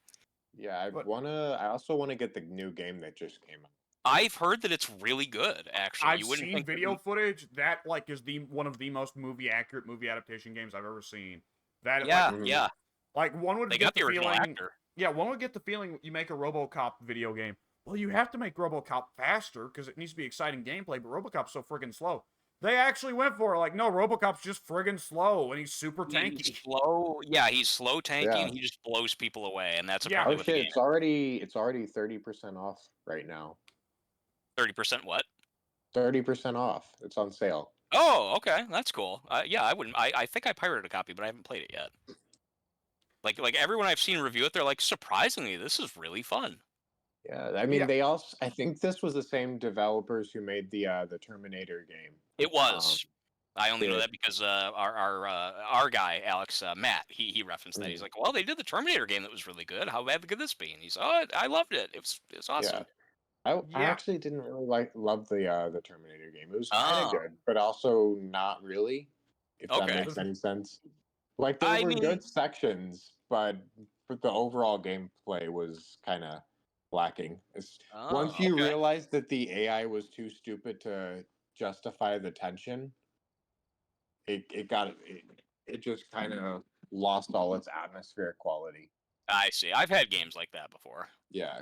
C: Yeah,
B: But-
C: I also wanna get the new game that just came out.
A: I've heard that it's really good. Actually,
B: I've
A: you wouldn't
B: seen
A: think that
B: video footage that like is one of the most movie accurate movie adaptation games I've ever seen. That
A: Yeah,
C: Mhm.
A: yeah.
B: like one would
A: They
B: get
A: got the
B: the
A: original
B: feeling.
A: actor.
B: Yeah, one would get the feeling you make a RoboCop video game. Well, you have to make RoboCop faster because it needs to be exciting gameplay, but RoboCop's so friggin' slow. They actually went for it. Like, no, RoboCop's just friggin' slow and he's super tanky.
A: He's slow. Yeah, he's slow tanky,
C: Yeah.
A: and he just blows people away, and that's
B: Yeah.
A: apparently
C: Oh
A: what the
C: shit!
A: game.
C: It's already 30% off right now.
A: 30% what?
C: 30% off. It's on sale.
A: Oh, okay, that's cool. Yeah, I wouldn't. I think I pirated a copy, but I haven't played it yet. Like everyone I've seen review it, they're like, surprisingly, this is really fun.
C: Yeah, I mean,
B: Yeah.
C: they also. I think this was the same developers who made the Terminator game.
A: It was. I only know
C: yeah.
A: that because our guy Alex Matt he referenced that. He's like, well, they did the Terminator game that was really good. How bad could this be? And he's, oh, I loved it. It's awesome.
C: I
B: Yeah.
C: actually didn't really love the Terminator game. It was kind
A: Oh.
C: of good, but also not really. If that
A: Okay.
C: makes any sense. Like there
A: I
C: were
A: mean-
C: good sections, but the overall gameplay was kind of lacking. Once
A: Oh,
C: you
A: okay.
C: realized that the AI was too stupid to justify the tension, it just kind of lost all its atmospheric quality.
A: I see. I've had games like that before.
C: Yeah,